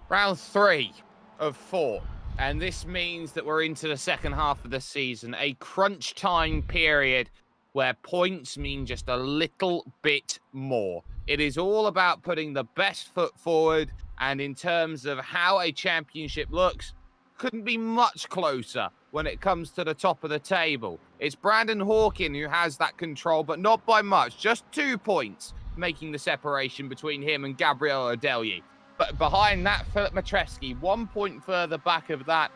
Round 3 of 4. And this means that we're into the second half of the season, a crunch time period where points mean just a little bit more. It is all about putting the best foot forward, and in terms of how a championship looks, couldn't be much closer when it comes to the top of the table. It's Brandon Hawkin who has that control, but not by much, just 2 points, making the separation between him and Gabriel Odelyi. But behind that, Filip Matreski, 1 point further back of that,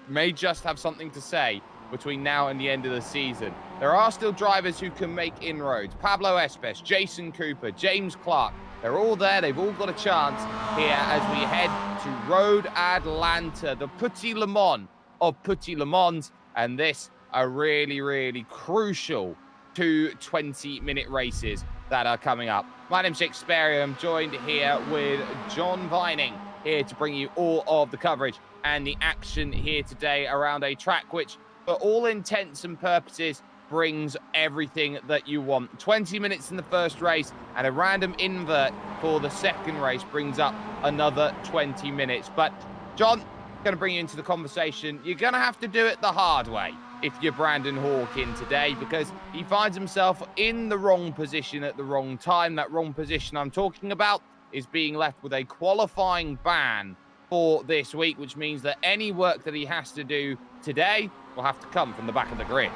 may just have something to say between now and the end of the season. There are still drivers who can make inroads. Pablo Espes, Jason Cooper, James Clark, they're all there. They've all got a chance here as we head to Road Atlanta, the Petit Le Mans of Petit Le Mans. And this, a really, really crucial 2 20-minute races that are coming up. My name's Jake Sperry. I'm joined here with John Vining, here to bring you all of the coverage and the action here today around a track which, for all intents and purposes, brings everything that you want. 20 minutes in the first race and a random invert for the second race brings up another 20 minutes. But John, going to bring you into the conversation. You're going to have to do it the hard way if you're Brandon Hawkin today, because he finds himself in the wrong position at the wrong time. That wrong position I'm talking about is being left with a qualifying ban for this week, which means that any work that he has to do today will have to come from the back of the grid.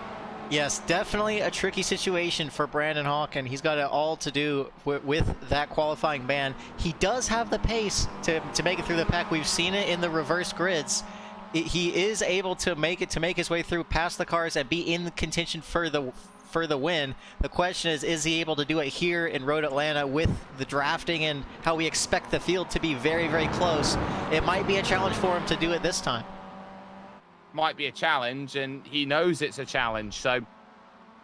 Yes, definitely a tricky situation for Brandon Hawkin. He's got it all to do with that qualifying ban. He does have the pace to make it through the pack. We've seen it in the reverse grids. He is able to make his way through past the cars and be in contention for the win. The question is he able to do it here in Road Atlanta with the drafting and how we expect the field to be very, very close? It might be a challenge for him to do it this time. Might be a challenge, and he knows it's a challenge, so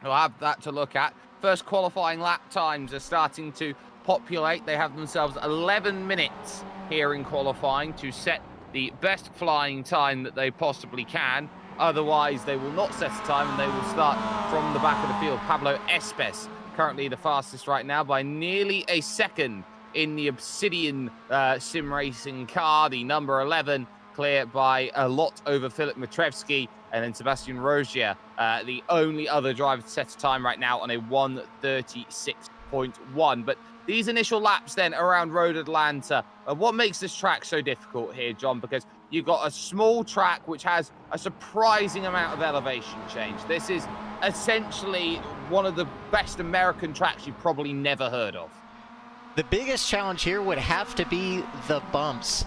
we'll have that to look at. First qualifying lap times are starting to populate. They have themselves 11 minutes here in qualifying to set the best flying time that they possibly can. Otherwise, they will not set a time, and they will start from the back of the field. Pablo Espes, currently the fastest right now by nearly a second in the Obsidian sim racing car, the number 11, clear by a lot over Filip Matreski, and then Sebastian Rogier, the only other driver to set a time right now on a 1:36.1. But these initial laps then around Road Atlanta, what makes this track so difficult here, John? Because you've got a small track which has a surprising amount of elevation change. This is essentially one of the best American tracks you've probably never heard of. The biggest challenge here would have to be the bumps.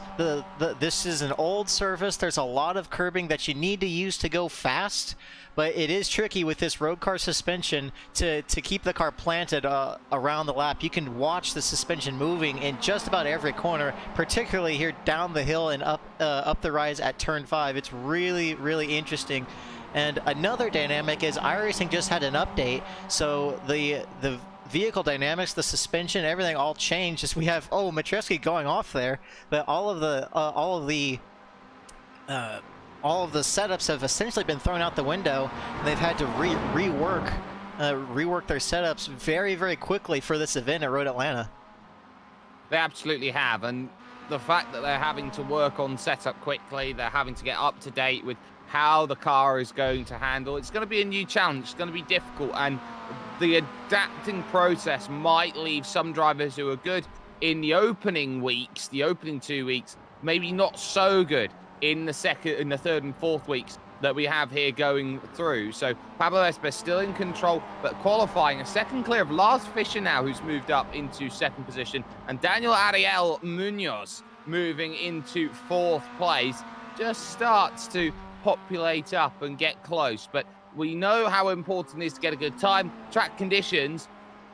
This is an old surface. There's a lot of curbing that you need to use to go fast, but it is tricky with this road car suspension to keep the car planted around the lap. You can watch the suspension moving in just about every corner, particularly here down the hill and up the rise at turn 5. It's really, really interesting. And another dynamic is iRacing just had an update, so the vehicle dynamics, the suspension, everything all changed. As we have Matreski going off there, but all of the setups have essentially been thrown out the window, and they've had to rework their setups very, very quickly for this event at Road Atlanta. They absolutely have, and the fact that they're having to work on setup quickly, they're having to get up to date with how the car is going to handle. It's going to be a new challenge. It's going to be difficult, and the adapting process might leave some drivers who are good in the opening weeks, the opening 2 weeks, maybe not so good in the third and fourth weeks that we have here going through. So Pablo Espes still in control, but qualifying a second clear of Lars Fischer now, who's moved up into second position, and Daniel Ariel Munoz moving into fourth place, just starts to populate up and get close. But we know how important it is to get a good time. Track conditions,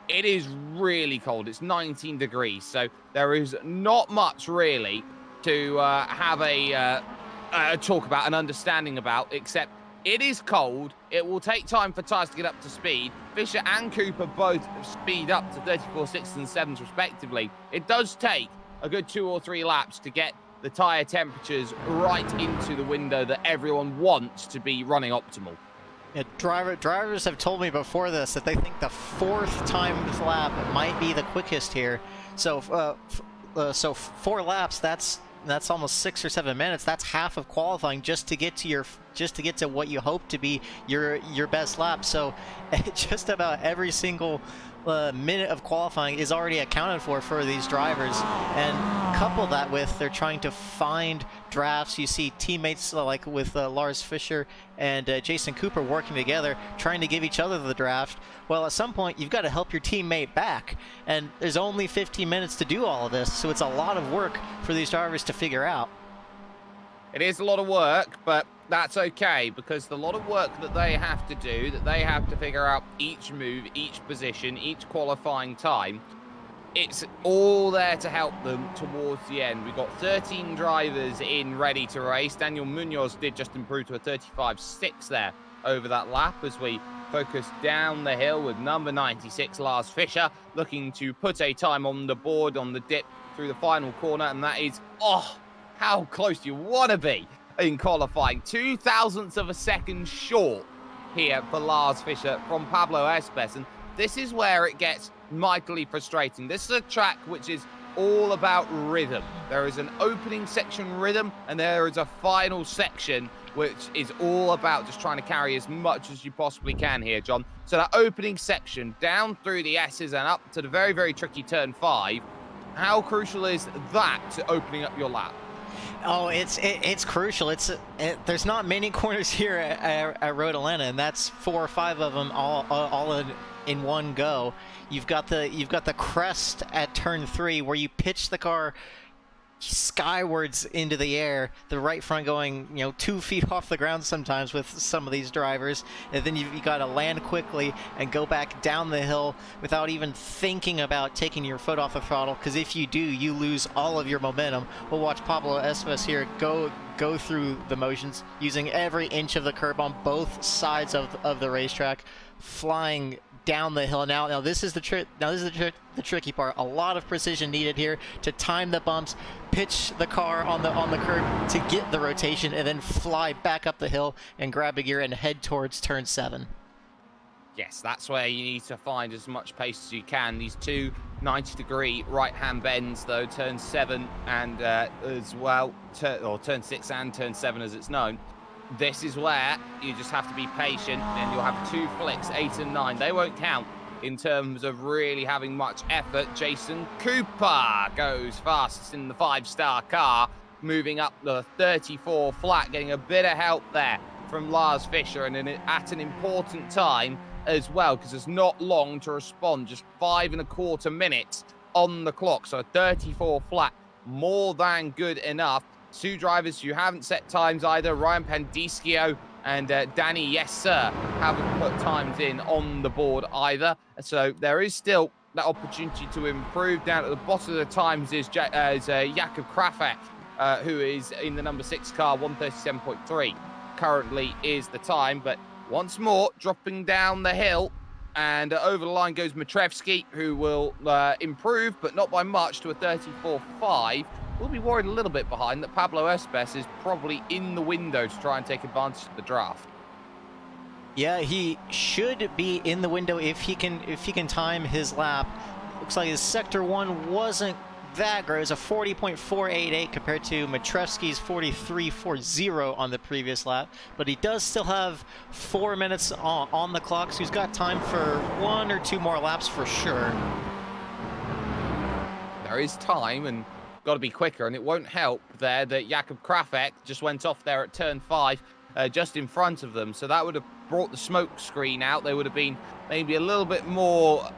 it is really cold. It's 19 degrees, so there is not much really to have a talk about, an understanding about, except it is cold. It will take time for tyres to get up to speed. Fischer and Cooper both speed up to 34 6s and 7s respectively. It does take a good 2 or 3 laps to get the tyre temperatures right into the window that everyone wants to be running optimal. Yeah, drivers have told me before this that they think the 4th timed lap might be the quickest here. So, so 4 laps, that's that's almost 6 or 7 minutes. That's half of qualifying just to get to what you hope to be your best lap. So just about every single minute of qualifying is already accounted for these drivers, and couple that with they're trying to find drafts. You see teammates like with Lars Fischer and Jason Cooper working together, trying to give each other the draft. Well, at some point you've got to help your teammate back, and there's only 15 minutes to do all of this, so it's a lot of work for these drivers to figure out. It is a lot of work, but that's okay, because the lot of work that they have to do, that they have to figure out each move, each position, each qualifying time, it's all there to help them towards the end. We've got 13 drivers in ready to race. Daniel Munoz did just improve to a 35.6 there over that lap as we focus down the hill with number 96, Lars Fischer, looking to put a time on the board on the dip through the final corner, and that is, how close you want to be in qualifying. 0.02 of a second short here for Lars Fischer from Pablo Espes, and this is where it gets mightily frustrating. This is a track which is all about rhythm. There is an opening section rhythm, and there is a final section which is all about just trying to carry as much as you possibly can here, John. So that opening section down through the S's and up to the very, very tricky turn 5, how crucial is that to opening up your lap? Oh, it's crucial. There's not many corners here at Road Atlanta, and that's 4 or 5 of them all in one go. You've got the crest at turn 3 where you pitch the car skywards into the air, the right front going 2 feet off the ground sometimes with some of these drivers, and then you got to land quickly and go back down the hill without even thinking about taking your foot off the throttle, because if you do, you lose all of your momentum. We'll watch Pablo Espes here go through the motions using every inch of the curb on both sides of the racetrack, flying down the hill. Now this is the tricky part. A lot of precision needed here to time the bumps, pitch the car on the curb to get the rotation, and then fly back up the hill and grab a gear and head towards turn 7. Yes, that's where you need to find as much pace as you can. These two 90-degree right-hand bends, though, turn 7 and as well, turn 6 and turn 7 as it's known. This is where you just have to be patient, and you'll have 2 flicks, 8 and 9. They won't count in terms of really having much effort. Jason Cooper goes fastest in the 5-star car, moving up the 34 flat, getting a bit of help there from Lars Fischer, and at an important time as well, because it's not long to respond, just 5.25 minutes on the clock. So a 34 flat, more than good enough. 2 drivers who haven't set times either, Ryan Pandischio and Danny Yes Sir, haven't put times in on the board either. So there is still that opportunity to improve. Down at the bottom of the times is Jakub Krafek, who is in the number 6 car, 1:37.3 currently is the time. But once more, dropping down the hill, and over the line goes Matrevsky, who will improve, but not by much, to a 34.5. We'll be worried a little bit behind that Pablo Espes is probably in the window to try and take advantage of the draft. Yeah, he should be in the window if he can time his lap. Looks like his sector 1 wasn't that great. It was a 40.488 compared to Matrevsky's 43.40 on the previous lap, but he does still have 4 minutes on the clock, so he's got time for 1 or 2 more laps for sure. There is time, and got to be quicker, and it won't help there that Jakub Krafek just went off there at turn 5, just in front of them. So that would have brought the smoke screen out. They would have been maybe a little bit more,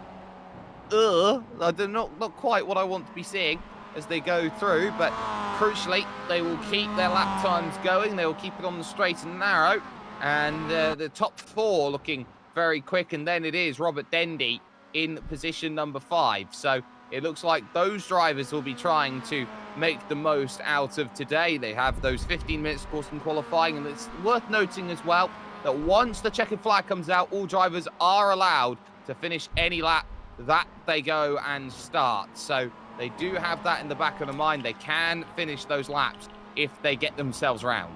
not quite what I want to be seeing as they go through, but crucially, they will keep their lap times going. They will keep it on the straight and narrow, and the top 4 looking very quick, and then it is Robert Dendy in position number 5. So it looks like those drivers will be trying to make the most out of today. They have those 15 minutes, of course, in qualifying, and it's worth noting as well that once the checkered flag comes out, all drivers are allowed to finish any lap that they go and start. So they do have that in the back of the mind. They can finish those laps if they get themselves round.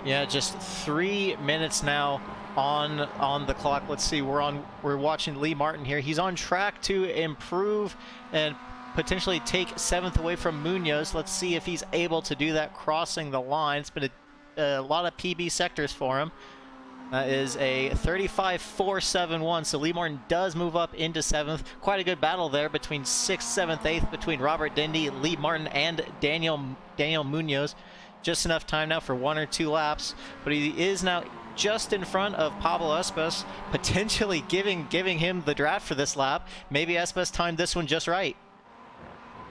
Yeah, just 3 minutes now on the clock. Let's see, we're watching Lee Martin here. He's on track to improve and potentially take 7th away from Munoz. Let's see if he's able to do that crossing the line. It's been a lot of PB sectors for him. That is a 35.471, so Lee Martin does move up into 7th. Quite a good battle there between 6th, 7th, 8th, between Robert Dendy, Lee Martin, and Daniel Munoz. Just enough time now for 1 or 2 laps, but he is now just in front of Pablo Espes, potentially giving him the draft for this lap. Maybe Espes timed this one just right.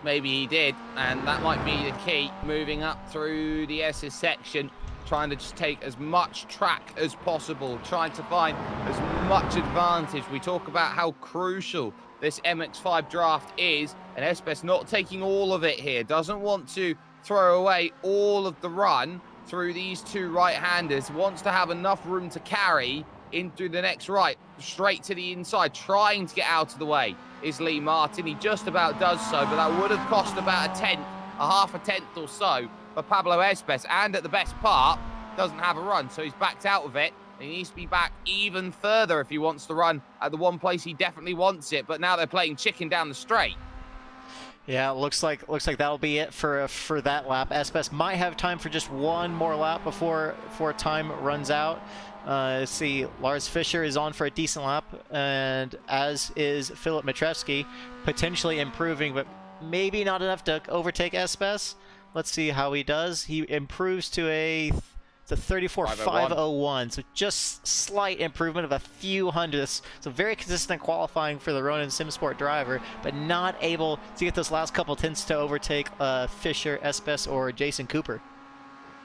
Maybe he did, and that might be the key, moving up through the S's section, trying to just take as much track as possible, trying to find as much advantage. We talk about how crucial this MX5 draft is, and Espes not taking all of it here, doesn't want to throw away all of the run through these 2 right-handers, wants to have enough room to carry into the next right, straight to the inside, trying to get out of the way is Lee Martin. He just about does so, but that would have cost about half a tenth or so for Pablo Espes, and at the best part, doesn't have a run, so he's backed out of it. He needs to be back even further if he wants to run at the one place he definitely wants it, but now they're playing chicken down the straight. Yeah, looks like that'll be it for that lap. Espes might have time for just 1 more lap before time runs out. Let's see, Lars Fischer is on for a decent lap, and as is Filip Matrevsky, potentially improving, but maybe not enough to overtake Espes. Let's see how he does. He improves to a 34.501, so just slight improvement of a few hundredths. So very consistent qualifying for the Ronin Simsport driver, but not able to get those last couple tenths to overtake Fischer, Espes, or Jason Cooper.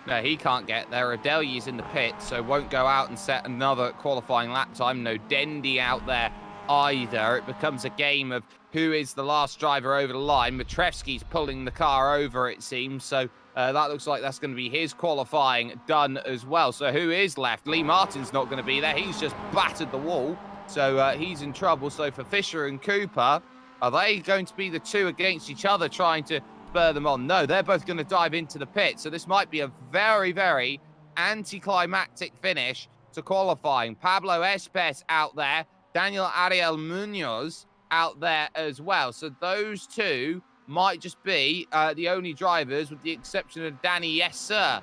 No, he can't get there. Adelyi's in the pit, so won't go out and set another qualifying lap time. No Dendy out there either. It becomes a game of who is the last driver over the line. Matrevsky's pulling the car over, it seems, so that looks like that's going to be his qualifying done as well. So who is left? Lee Martin's not going to be there. He's just battered the wall, so he's in trouble. So for Fischer and Cooper, are they going to be the 2 against each other trying to spur them on? No, they're both going to dive into the pit. So this might be a very, very anticlimactic finish to qualifying. Pablo Espes out there, Daniel Ariel Munoz out there as well. So those 2 might just be the only drivers, with the exception of Danny Yes Sir,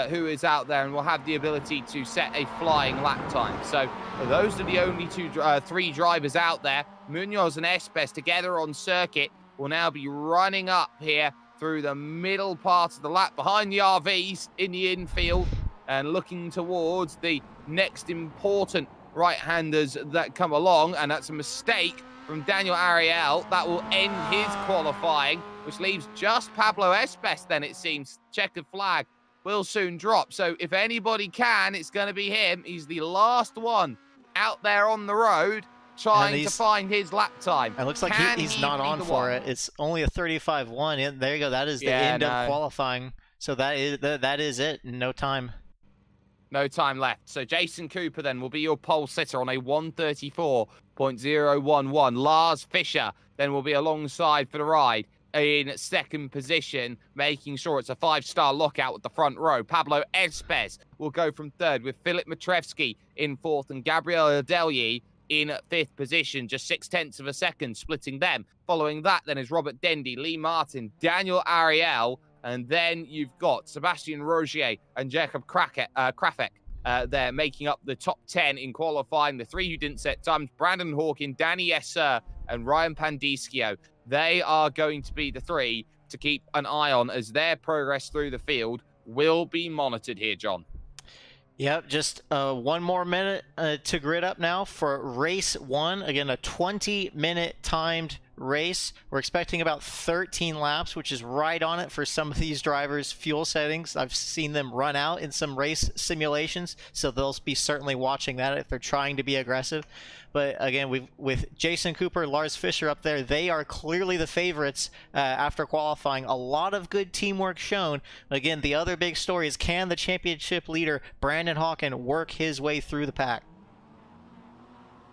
who is out there and will have the ability to set a flying lap time. So those are the only 3 drivers out there. Munoz and Espes together on circuit will now be running up here through the middle part of the lap behind the RVs in the infield and looking towards the next important right-handers that come along, and that's a mistake from Daniel Ariel. That will end his qualifying, which leaves just Pablo Espes then, it seems. Checkered flag will soon drop. So if anybody can, it's going to be him. He's the last one out there on the road trying to find his lap time. It looks like he's not on for it. It's only a 35.1. There you go. That is the end of qualifying. So that is it. No time. No time left. So Jason Cooper then will be your pole sitter on a 134.011. Lars Fischer then will be alongside for the ride in 2nd position, making sure it's a 5-star lockout with the front row. Pablo Espes will go from 3rd, with Filip Matrevsky in 4th and Gabriel Adelyi in 5th position, just 0.6 of a second splitting them. Following that then is Robert Dendy, Lee Martin, Daniel Ariel, and then you've got Sebastian Rogier and Jacob Krafek there making up the top 10 in qualifying. The 3 who didn't set times, Brandon Hawkin, Danny Esser, and Ryan Pandischio. They are going to be the 3 to keep an eye on, as their progress through the field will be monitored here, John. Yep, just 1 more minute to grid up now for race 1. Again, a 20-minute timed race. We're expecting about 13 laps, which is right on it for some of these drivers' fuel settings. I've seen them run out in some race simulations, so they'll be certainly watching that if they're trying to be aggressive. But again, with Jason Cooper, Lars Fischer up there, they are clearly the favorites after qualifying. A lot of good teamwork shown. Again, the other big story is, can the championship leader, Brandon Hawkin, work his way through the pack?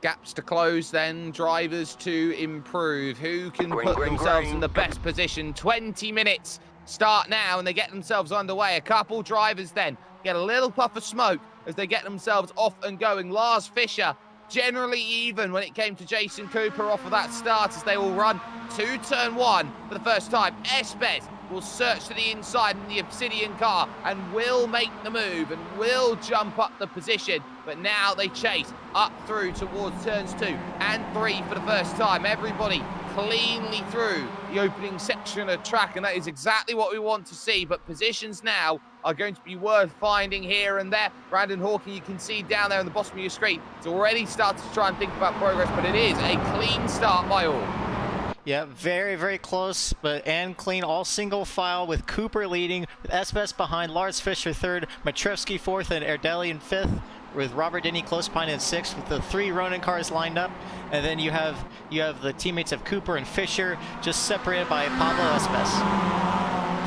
Gaps to close then, drivers to improve. Who can put themselves in the best position? 20 minutes start now, and they get themselves underway. A couple drivers then get a little puff of smoke as they get themselves off and going. Lars Fischer generally even when it came to Jason Cooper off of that start as they will run to turn 1 for the first time. Espes will search to the inside in the Obsidian car and will make the move and will jump up the position. But now they chase up through towards turns 2 and 3 for the first time. Everybody cleanly through the opening section of track, and that is exactly what we want to see. But positions now are going to be worth finding here and there. Brandon Hawking, you can see down there on the bottom of your screen, it's already started to try and think about progress, but it is a clean start by all. Yeah, very, very close, and clean, all single file with Cooper leading, with Espes behind, Lars Fischer third, Matrevsky fourth, and Erdelian fifth, with Robert Denny close behind in sixth, with the 3 Ronin cars lined up. And then you have the teammates of Cooper and Fischer just separated by Pablo Espes.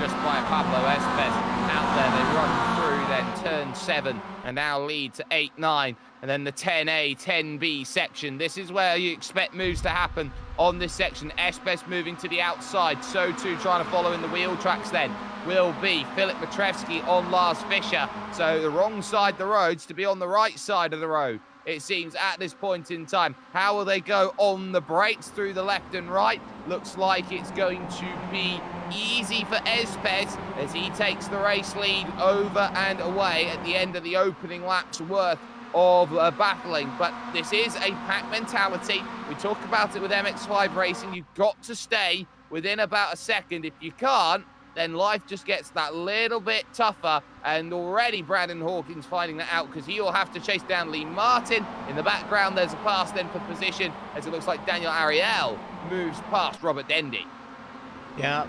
Just by Pablo Espes out there, they run through then turn 7 and now lead to 8, 9. And then the 10A, 10B section. This is where you expect moves to happen on this section. Espes moving to the outside. So too trying to follow in the wheel tracks then will be Philip Matrevsky on Lars Fischer. So the wrong side of the road's to be on the right side of the road, it seems, at this point in time. How will they go on the brakes through the left and right? Looks like it's going to be easy for Espes as he takes the race lead over and away at the end of the opening lap's worth of battling. But this is a pack mentality. We talk about it with MX5 racing. You've got to stay within about a second. If you can't, then life just gets that little bit tougher. And already Brandon Hawkins finding that out, because he will have to chase down Lee Martin. In the background, there's a pass then for position, as it looks like Daniel Ariel moves past Robert Dendy. Yeah.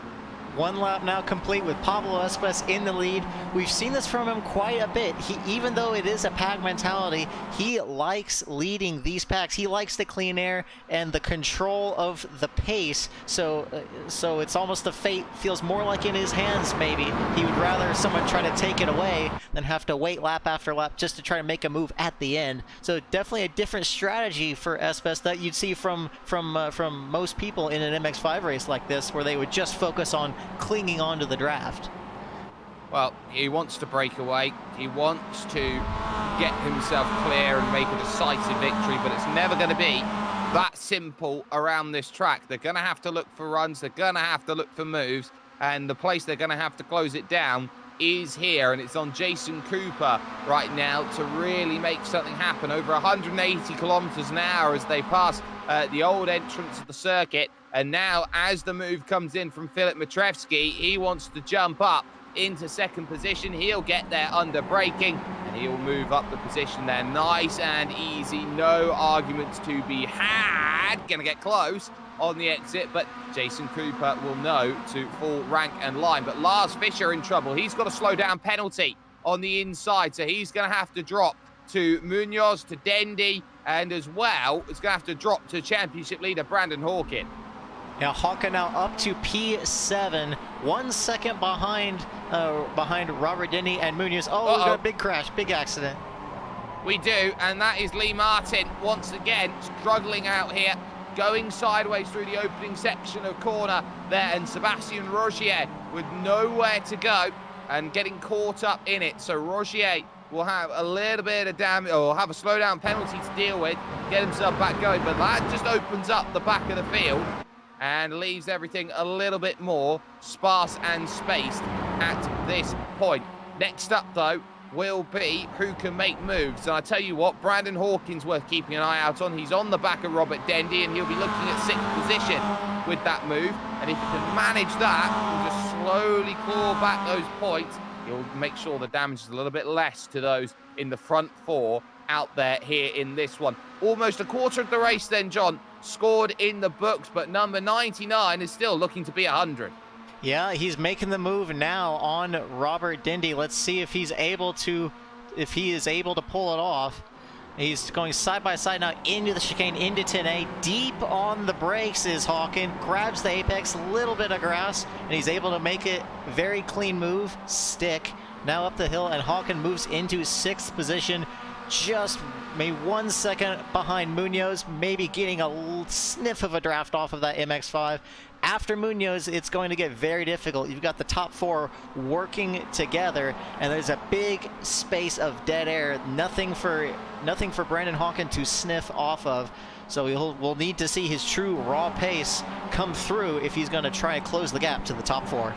1 lap now complete with Pablo Espes in the lead. We've seen this from him quite a bit. Even though it is a pack mentality, he likes leading these packs. He likes the clean air and the control of the pace. So it's almost the fate feels more like in his hands, maybe. He would rather someone try to take it away than have to wait lap after lap just to try to make a move at the end. So definitely a different strategy for Espes that you'd see from most people in an MX5 race like this, where they would just focus on clinging on to the draft. Well, he wants to break away. He wants to get himself clear and make a decisive victory, but it's never going to be that simple around this track. They're going to have to look for runs. They're going to have to look for moves, and the place they're going to have to close it down is here, and it's on Jason Cooper right now to really make something happen. Over 180 kilometers an hour as they pass the old entrance of the circuit. And now, as the move comes in from Philip Matrevsky, he wants to jump up into second position. He'll get there under braking, and he'll move up the position there. Nice and easy, no arguments to be had. Gonna get close on the exit, but Jason Cooper will know to fall rank and line. But Lars Fischer in trouble. He's got a slow down penalty on the inside, so he's gonna have to drop to Munoz, to Dendy, and as well, it's gonna have to drop to championship leader Brandon Hawkins. Now Hawken now up to P7, 1 second behind Robert Denny and Munoz. Oh, we got a big crash, big accident. We do, and that is Lee Martin once again struggling out here, going sideways through the opening section of corner there, and Sebastian Rogier with nowhere to go and getting caught up in it. So Rogier will have a little bit of damage, or have a slowdown penalty to deal with, get himself back going, but that just opens up the back of the field and leaves everything a little bit more sparse and spaced at this point. Next up, though, will be who can make moves. And I tell you what, Brandon Hawkins worth keeping an eye out on. He's on the back of Robert Dendy, and he'll be looking at 6th position with that move. And if he can manage that, he'll just slowly claw back those points. He'll make sure the damage is a little bit less to those in the front 4 out there here in this one. Almost a quarter of the race then, John, scored in the books, but number 99 is still looking to be 100. Yeah, he's making the move now on Robert Dendy. Let's see if he is able to pull it off. He's going side by side now into the chicane, into 10A. Deep on the brakes is Hawken. Grabs the apex, little bit of grass, and he's able to make it very clean move. Stick. Now up the hill, and Hawken moves into 6th position. Just maybe 1 second behind Munoz, maybe getting a sniff of a draft off of that MX5. after Munoz, it's going to get very difficult. You've got the top 4 working together, and there's a big space of dead air. Nothing for Brandon Hawken to sniff off of. So we'll need to see his true raw pace come through if he's going to try and close the gap to the top 4.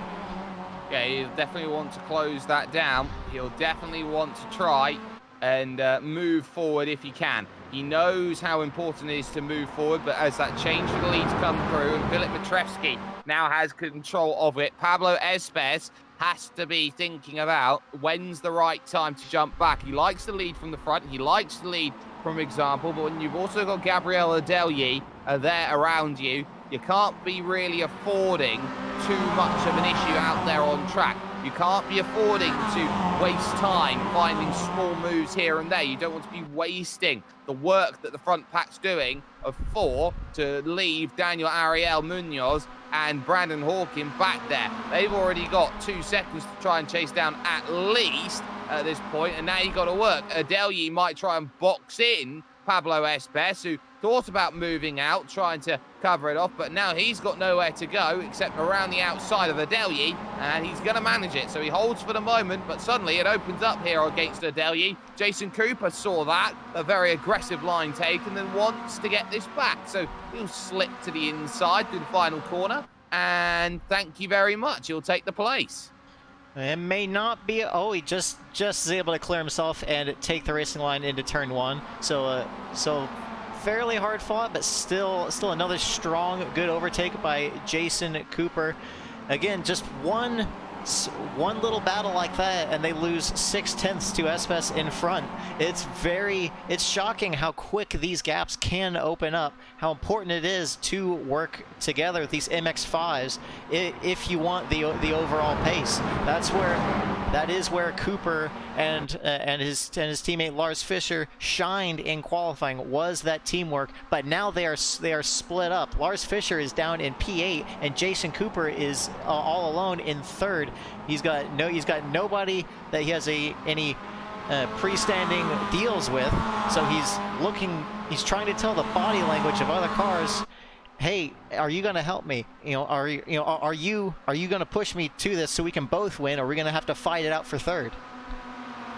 Yeah, he'll definitely want to close that down. He'll definitely want to try and move forward if he can. He knows how important it is to move forward, but as that change for the leads come through and Filip Matrevski now has control of it, Pablo Espes has to be thinking about when's the right time to jump back. He likes to lead from the front. He likes to lead from example, but when you've also got Gabriel Adelyi there around you, you can't be really affording too much of an issue out there on track. You can't be affording to waste time finding small moves here and there. You don't want to be wasting the work that the front pack's doing of 4 to leave Daniel Ariel Munoz and Brandon Hawken back there. They've already got 2 seconds to try and chase down at least at this point, and now you got to work. Adelyi might try and box in Pablo Espes, who thought about moving out, trying to cover it off, but now he's got nowhere to go except around the outside of Adelyi, and he's going to manage it. So he holds for the moment, but suddenly it opens up here against Adelyi. Jason Cooper saw that, a very aggressive line take, and then wants to get this back. So he'll slip to the inside through the final corner, and thank you very much. He'll take the place. It may not be. Oh, he just is able to clear himself and take the racing line into turn 1. So fairly hard fought, but still another strong, good overtake by Jason Cooper. Again, just one little battle like that, and they lose 6/10 to Espes in front. It's shocking how quick these gaps can open up, how important it is to work together with these MX5s if you want the overall pace. That is where Cooper and his teammate Lars Fischer shined in qualifying, was that teamwork. But now they are split up. Lars Fischer is down in P8, and Jason Cooper is all alone in 3rd. He's got nobody that he has any pre-standing deals with. So he's trying to tell the body language of other cars, hey, are you going to help me? Are you going to push me to this so we can both win, or are we going to have to fight it out for 3rd?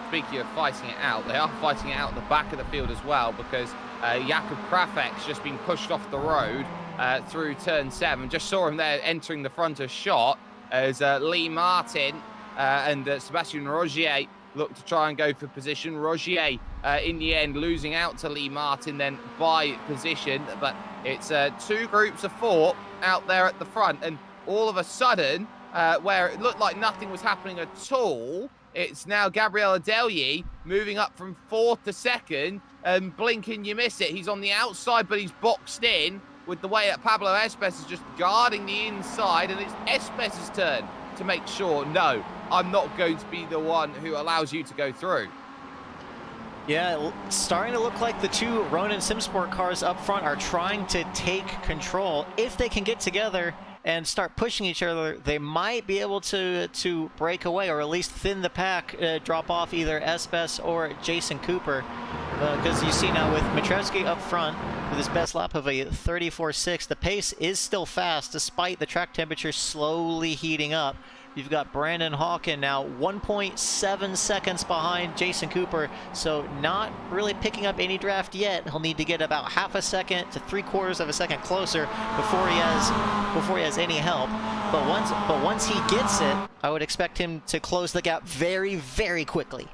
Speaking of fighting it out, they are fighting it out at the back of the field as well, because Jakub Krafek's just been pushed off the road through turn 7. Just saw him there entering the front of shot as Lee Martin and Sebastian Rogier look to try and go for position. Rogier in the end losing out to Lee Martin then by position, but it's 2 groups of 4 out there at the front, and all of a sudden where it looked like nothing was happening at all, it's now Gabriel Adelyi moving up from 4th to 2nd, and blink and you miss it. He's on the outside, but he's boxed in with the way that Pablo Espes is just guarding the inside, and it's Espes' turn to make sure, no, I'm not going to be the one who allows you to go through. Yeah, starting to look like the 2 Ronin Simsport cars up front are trying to take control. If they can get together and start pushing each other, they might be able to break away, or at least thin the pack, drop off either Espes or Jason Cooper. Because you see now with Matrevski up front with his best lap of a 34.6, the pace is still fast despite the track temperature slowly heating up. You've got Brandon Hawken now 1.7 seconds behind Jason Cooper, so not really picking up any draft yet. He'll need to get about half a second to 3/4 of a second closer before he has any help. But once he gets it, I would expect him to close the gap very, very quickly.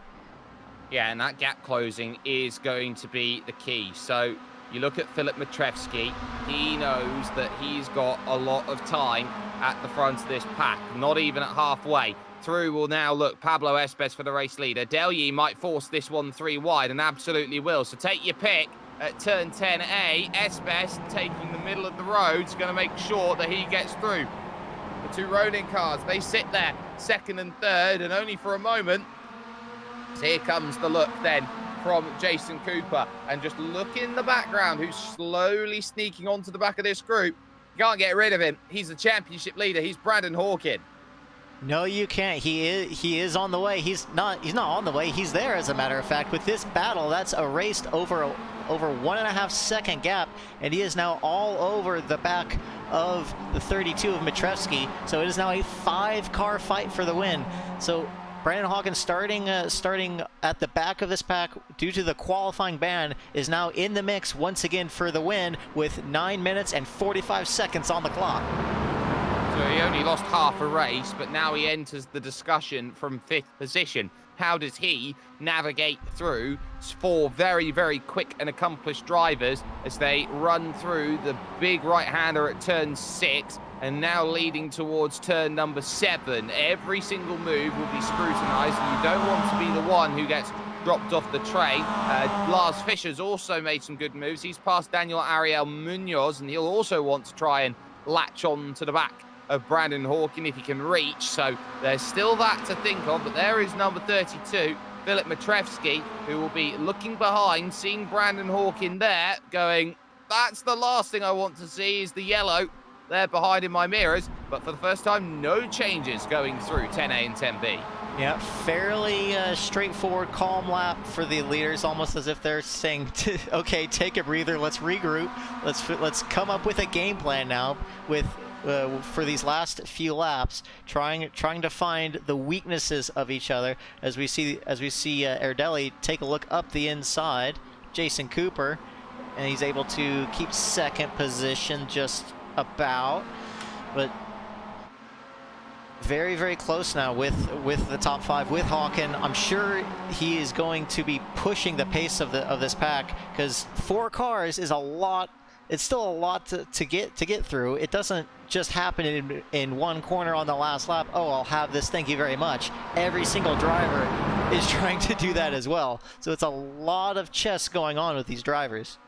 Yeah, and that gap closing is going to be the key. So you look at Filip Matrevski, he knows that he's got a lot of time at the front of this pack, not even at halfway. Through will now look Pablo Espes for the race leader. Adelyi might force this one 3 wide, and absolutely will. So take your pick at turn 10A. Espes taking the middle of the road is going to make sure that he gets through. The 2 Ronin cars, they sit there 2nd and 3rd, and only for a moment. So here comes the look then from Jason Cooper, and just look in the background who's slowly sneaking onto the back of this group. You can't get rid of him. He's the championship leader. He's Brandon Hawken. No, you can't. He is on the way. He's not on the way. He's there, as a matter of fact. With this battle, that's erased over 1.5 second gap, and he is now all over the back of the 32 of Matrevsky. So it is now a 5-car fight for the win. So Brandon Hawkins starting at the back of this pack due to the qualifying ban is now in the mix once again for the win with 9 minutes and 45 seconds on the clock. So he only lost half a race, but now he enters the discussion from 5th position. How does he navigate through 4 very, very quick and accomplished drivers as they run through the big right-hander at turn 6 and now leading towards turn number 7? Every single move will be scrutinized, and you don't want to be the one who gets dropped off the train. Lars Fischer's also made some good moves. He's passed Daniel Ariel Munoz, and he'll also want to try and latch on to the back of Brandon Hawkin if he can reach. So there's still that to think of, but there is number 32, Filip Matrevsky, who will be looking behind, seeing Brandon Hawkin there, going, that's the last thing I want to see is the yellow there behind in my mirrors. But for the first time, no changes going through 10A and 10B. Yeah, fairly straightforward, calm lap for the leaders, almost as if they're saying, okay, take a breather, let's regroup, let's come up with a game plan now with for these last few laps, trying to find the weaknesses of each other. As we see Erdelli take a look up the inside, Jason Cooper, and he's able to keep 2nd position just about, but very, very close now with the top 5 with Hawkin. I'm sure he is going to be pushing the pace of this pack, because 4 cars is a lot. It's still a lot to get through. It doesn't just happen in one corner on the last lap. Oh, I'll have this, thank you very much. Every single driver is trying to do that as well. So it's a lot of chess going on with these drivers.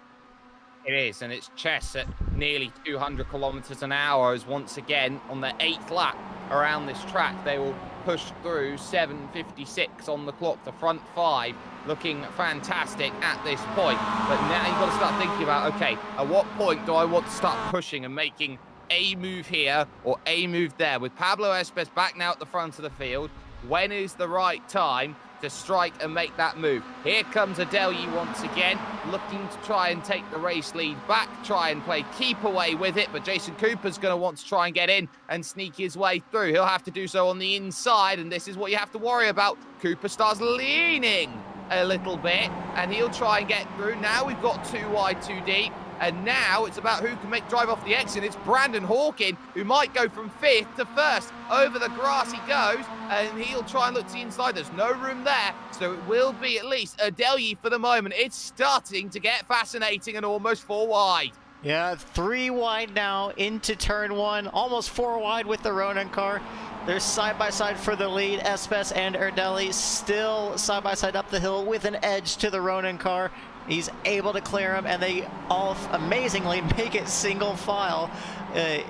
It is, and it's chess at nearly 200 kilometers an hour, as once again on the 8th lap around this track they will push through 7:56 on the clock. The front 5 looking fantastic at this point, but now you've got to start thinking about, okay, at what point do I want to start pushing and making a move here or a move there? With Pablo Espes back now at the front of the field, when is the right time to strike and make that move? Here comes Adelyi once again, looking to try and take the race lead back, try and play keep away with it, but Jason Cooper's going to want to try and get in and sneak his way through. He'll have to do so on the inside, and this is what you have to worry about. Cooper starts leaning a little bit, and he'll try and get through. Now we've got 2 wide, 2 deep. And now it's about who can make drive off the exit. It's Brandon Hawkin, who might go from 5th to 1st. Over the grass he goes, and he'll try and look to the inside. There's no room there, so it will be at least Adelyi for the moment. It's starting to get fascinating and almost 4 wide. Yeah, 3 wide now into turn 1, almost 4 wide with the Ronin car. They're side by side for the lead. Espes and Erdelli still side by side up the hill with an edge to the Ronin car. He's able to clear him, and they all amazingly make it single file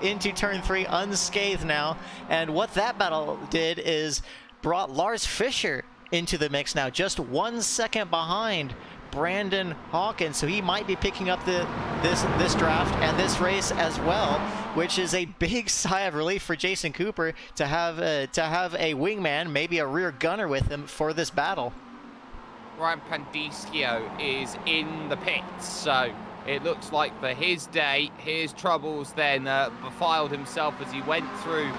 into turn 3 unscathed now. And what that battle did is brought Lars Fischer into the mix now, just 1 second behind Brandon Hawkins, so he might be picking up this draft and this race as well, which is a big sigh of relief for Jason Cooper to have a wingman, maybe a rear gunner with him for this battle. Ryan Pandischio is in the pits, so it looks like for his day, his troubles then befouled himself as he went through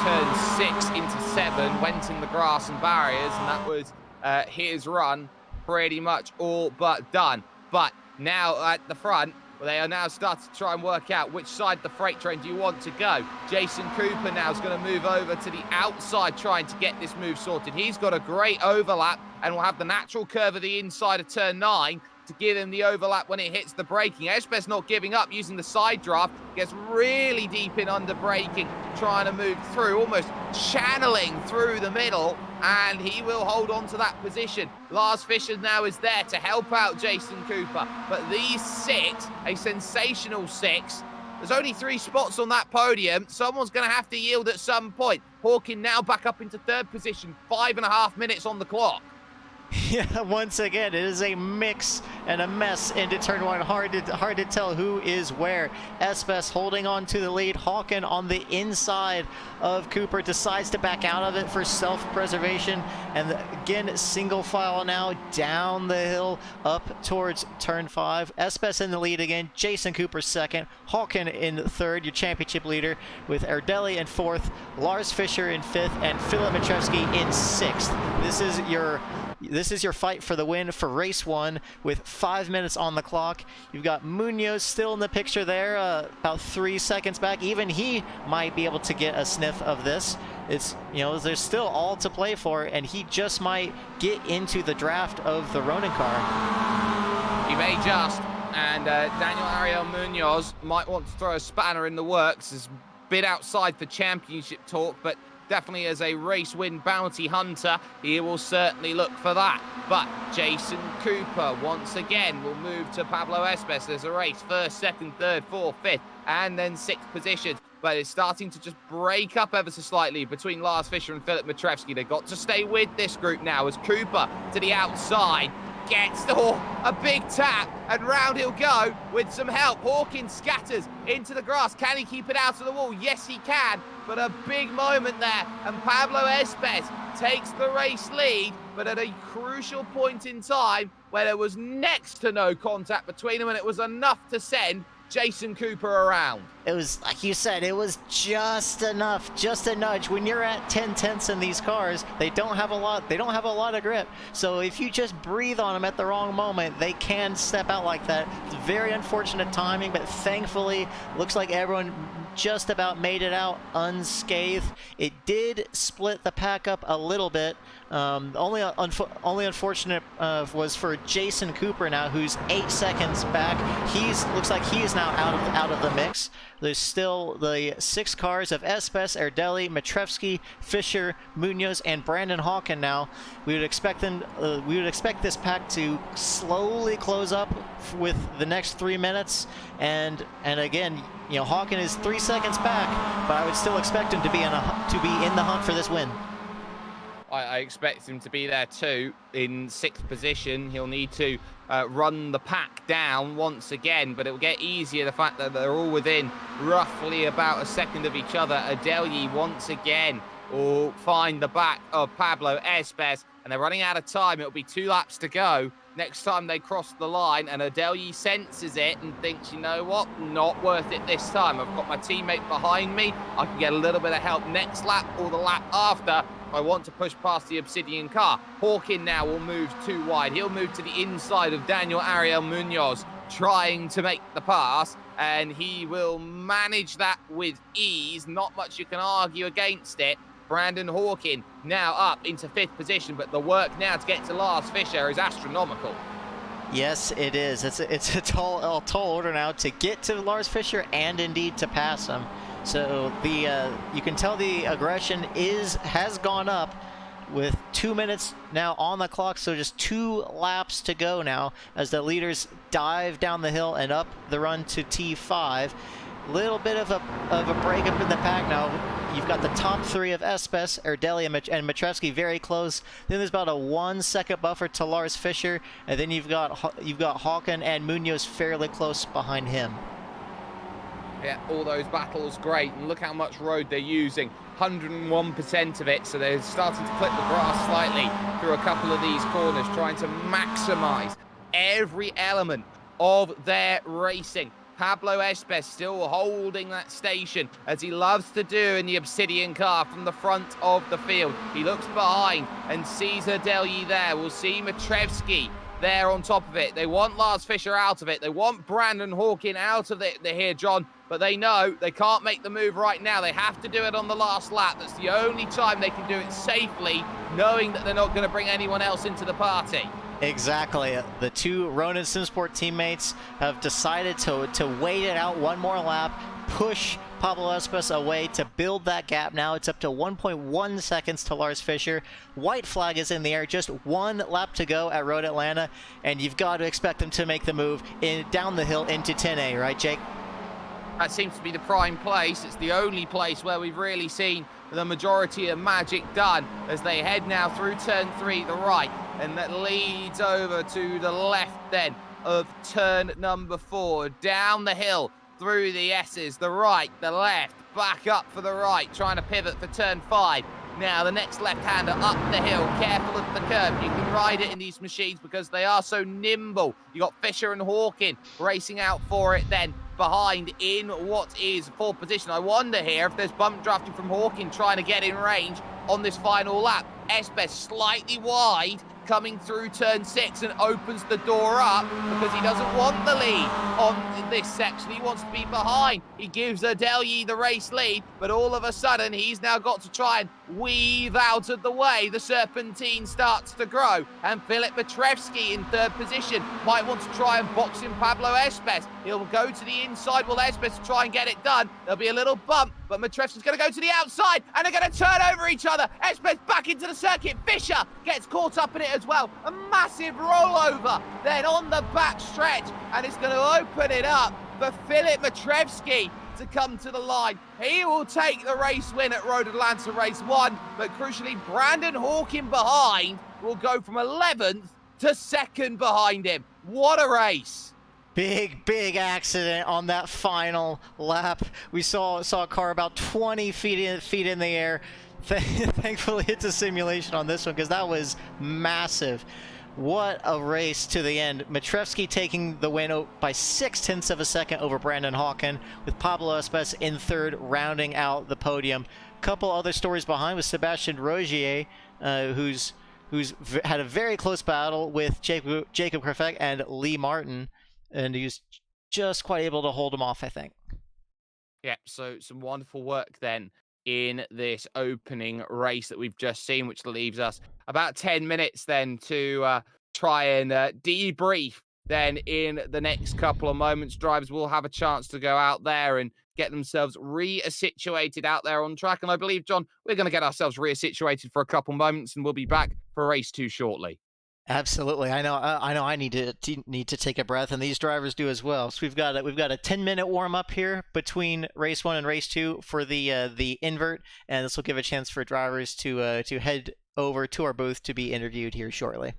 turn 6 into 7, went in the grass and barriers, and that was his run pretty much all but done. But now at the front, they are now starting to try and work out which side of the freight train do you want to go. Jason Cooper now is going to move over to the outside trying to get this move sorted. He's got a great overlap and will have the natural curve of the inside of turn 9 to give him the overlap when it hits the braking. Espes not giving up, using the side draft, gets really deep in under braking, trying to move through, almost channeling through the middle, and he will hold on to that position. Lars Fischer now is there to help out Jason Cooper, but these 6, a sensational 6, there's only 3 spots on that podium. Someone's going to have to yield at some point. Hawkin now back up into 3rd position, 5.5 minutes on the clock. Yeah, once again, it is a mix and a mess into turn one. Hard to tell who is where. Espes holding on to the lead. Hawken on the inside of Cooper decides to back out of it for self-preservation. And again, single file now down the hill up towards turn 5. Espes in the lead again. Jason Cooper second. Hawken in third, your championship leader, with Erdelli in fourth, Lars Fischer in fifth, and Filip Matrevsky in sixth. This is your fight for the win for race 1 with 5 minutes on the clock. You've got Munoz still in the picture there, about 3 seconds back. Even he might be able to get a sniff of this. It's, there's still all to play for, and he just might get into the draft of the Ronin car. He may just, and Daniel Ariel Munoz might want to throw a spanner in the works. Has been outside for championship talk, but definitely as a race win bounty hunter, he will certainly look for that. But Jason Cooper, once again, will move to Pablo Espes. There's a race, first, second, third, fourth, fifth, and then sixth positions. But it's starting to just break up ever so slightly between Lars Fischer and Filip Matrevsky. They've got to stay with this group now as Cooper to the outside gets a big tap, and round he'll go with some help. Hawkins scatters into the grass. Can he keep it out of the wall? Yes, he can, but a big moment there, and Pablo Espes takes the race lead, but at a crucial point in time where there was next to no contact between them, and it was enough to send Jason Cooper around. It was, like you said, it was just enough, just a nudge. When you're at 10/10ths in these cars, they don't have a lot of grip. So if you just breathe on them at the wrong moment, they can step out like that. It's very unfortunate timing, but thankfully, looks like everyone just about made it out unscathed. It did split the pack up a little bit. Only unfortunate was for Jason Cooper now, who's 8 seconds back. Looks like he is now out of the mix. There's still the 6 cars of Espes, Erdelli, Matrevsky, Fischer, Munoz, and Brandon Hawken now. We would expect this pack to slowly close up with the next 3 minutes. And again, Hawken is 3 seconds back, but I would still expect him to be in the hunt for this win. I expect him to be there too. In 6th position, he'll need to run the pack down once again, but it will get easier the fact that they're all within roughly about a second of each other. Erdelli once again will find the back of Pablo Espes, and they're running out of time. It'll be 2 laps to go next time they cross the line, and Erdelli senses it and thinks, you know what, not worth it this time. I've got my teammate behind me. I can get a little bit of help next lap or the lap after. I want to push past the Obsidian car. Hawken now will move too wide. He'll move to the inside of Daniel Ariel Munoz, trying to make the pass, and he will manage that with ease. Not much you can argue against it. Brandon Hawken now up into 5th position, but the work now to get to Lars Fischer is astronomical. Yes, it is. It's a tall order now to get to Lars Fischer and indeed to pass him. So you can tell the aggression has gone up with 2 minutes now on the clock. So just 2 laps to go now as the leaders dive down the hill and up the run to T5. Little bit of a break up in the pack now. You've got the top 3 of Espes, Erdelli, and Matrevsky very close. Then there's about a 1 second buffer to Lars Fischer, and then you've got Hawken and Munoz fairly close behind him. Yeah, all those battles, great. And look how much road they're using. 101% of it, so they're starting to clip the grass slightly through a couple of these corners, trying to maximize every element of their racing. Pablo Espes still holding that station, as he loves to do in the Obsidian car from the front of the field. He looks behind and sees Erdelli there. We'll see Matrevsky there on top of it. They want Lars Fischer out of it. They want Brandon Hawken out of it here, John. But they know they can't make the move right now. They have to do it on the last lap. That's the only time they can do it safely, knowing that they're not going to bring anyone else into the party. Exactly. The 2 Ronin Simsport teammates have decided to wait it out one more lap, push Pablo Espes away to build that gap. Now it's up to 1.1 seconds to Lars Fischer. White flag is in the air. Just 1 lap to go at Road Atlanta, and you've got to expect them to make the move down the hill into 10A, right, Jake? That seems to be the prime place. It's the only place where we've really seen the majority of magic done as they head now through turn 3, the right, and that leads over to the left then of turn number 4, down the hill through the S's, the right, the left, back up for the right, trying to pivot for turn 5. Now the next left-hander up the hill, careful of the curb. You can ride it in these machines because they are so nimble. You got Fisher and Hawkin racing out for it then behind in what is 4th position. I wonder here if there's bump drafting from Hawkin trying to get in range on this final lap. Esbeth slightly wide coming through turn 6 and opens the door up because he doesn't want the lead on this section. He wants to be behind. He gives Adelyi the race lead, but all of a sudden he's now got to try and weave out of the way. The Serpentine starts to grow, and Filip Matrevsky in 3rd position might want to try and box in Pablo Esbeth. He'll go to the inside, will Esbeth try and get it done. There'll be a little bump, but Matrevsky's going to go to the outside, and they're going to turn over each other. Esbeth back into the circuit. Fisher gets caught up in it as well. A massive rollover then on the back stretch, and it's going to open it up for Filip Matrevsky to come to the line. He will take the race win at Road Atlanta Race 1, but crucially, Brandon Hawkin behind will go from 11th to 2nd behind him. What a race! Big accident on that final lap. We saw a car about 20 feet in the air. Thankfully, it's a simulation on this one because that was massive. What a race to the end. Matrevsky taking the win by 0.6 of a second over Brandon Hawkin, with Pablo Esbeth in 3rd, rounding out the podium. Couple other stories behind with Sebastian Rogier, who's had a very close battle with Jacob Krefek and Lee Martin, and he's just quite able to hold him off, I think. Yeah, so some wonderful work then in this opening race that we've just seen, which leaves us about 10 minutes then to try and debrief. Then in the next couple of moments, drivers will have a chance to go out there and get themselves re-situated out there on track. And I believe, John, we're going to get ourselves re-situated for a couple moments, and we'll be back for race 2 shortly. Absolutely, I know. I need to take a breath, and these drivers do as well. So we've got a 10-minute warm up here between race 1 and race 2 for the invert, and this will give a chance for drivers to head over to our booth to be interviewed here shortly.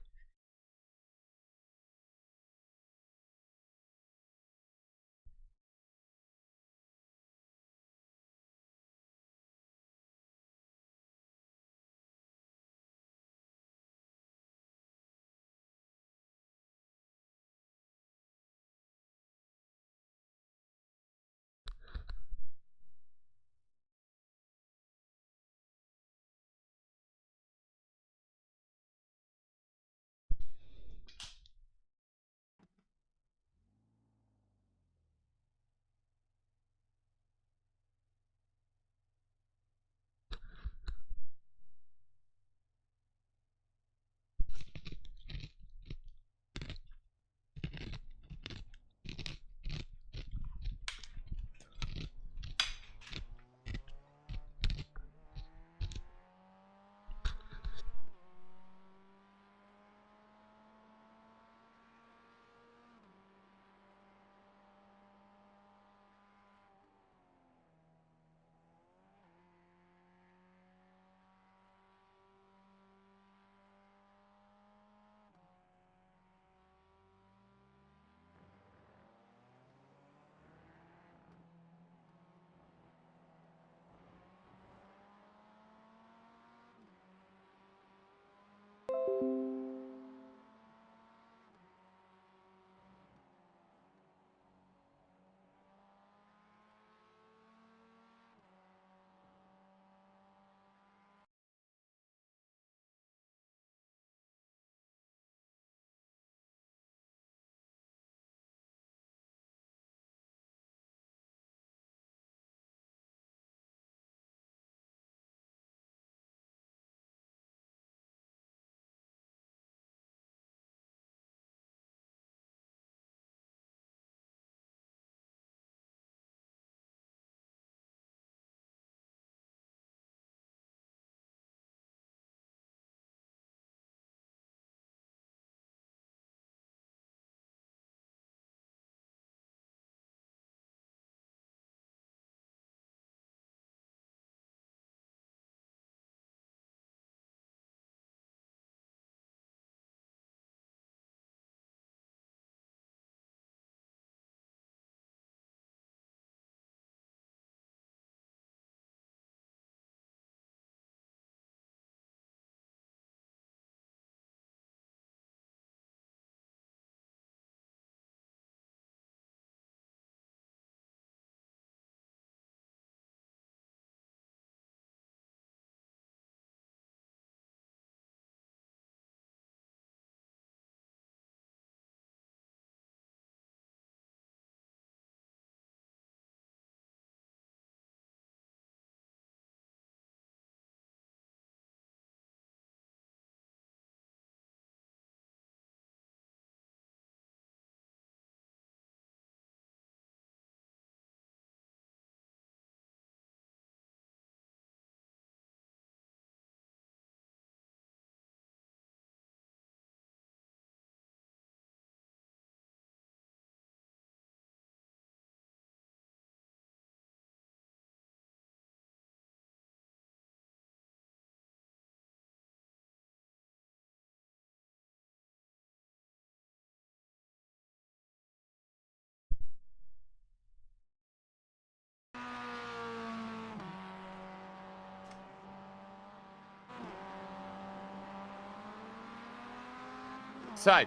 So,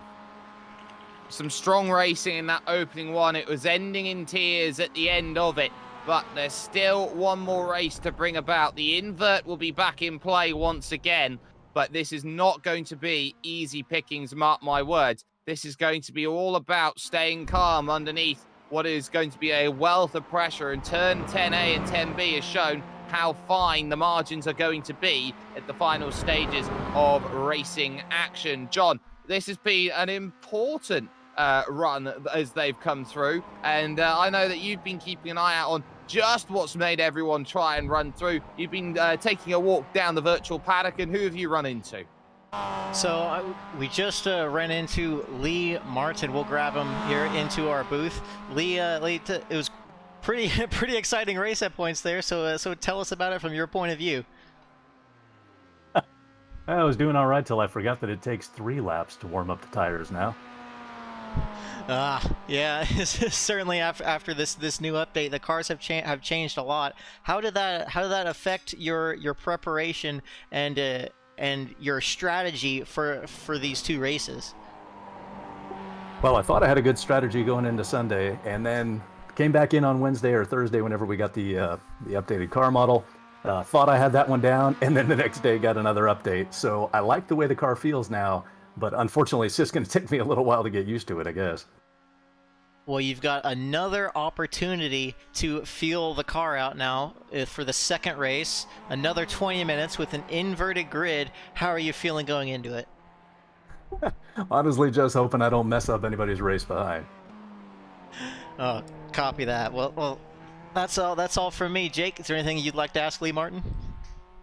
some strong racing in that opening one. It was ending in tears at the end of it, but there's still one more race to bring about. The invert will be back in play once again, but this is not going to be easy pickings, mark my words. This is going to be all about staying calm underneath what is going to be a wealth of pressure, and turn 10A and 10B has shown how fine the margins are going to be at the final stages of racing action. John, this has been an important run as they've come through, and I know that you've been keeping an eye out on just what's made everyone try and run through. You've been taking a walk down the virtual paddock, and who have you run into? So we just ran into Lee Martin. We'll grab him here into our booth. Lee, it was pretty exciting race at points there. So tell us about it from your point of view. I was doing all right till I forgot that it takes 3 laps to warm up the tires now. Yeah, certainly after this new update, the cars have changed a lot. How did that affect your preparation and your strategy for these 2 races? Well, I thought I had a good strategy going into Sunday, and then came back in on Wednesday or Thursday whenever we got the updated car model. Thought I had that one down, and then the next day got another update. So I like the way the car feels now, but unfortunately it's just going to take me a little while to get used to it, I guess. Well, you've got another opportunity to feel the car out now for the second race. Another 20 minutes with an inverted grid. How are you feeling going into it? Honestly, just hoping I don't mess up anybody's race behind. Oh, copy that. Well, that's all from me. Jake, is there anything you'd like to ask Lee Martin?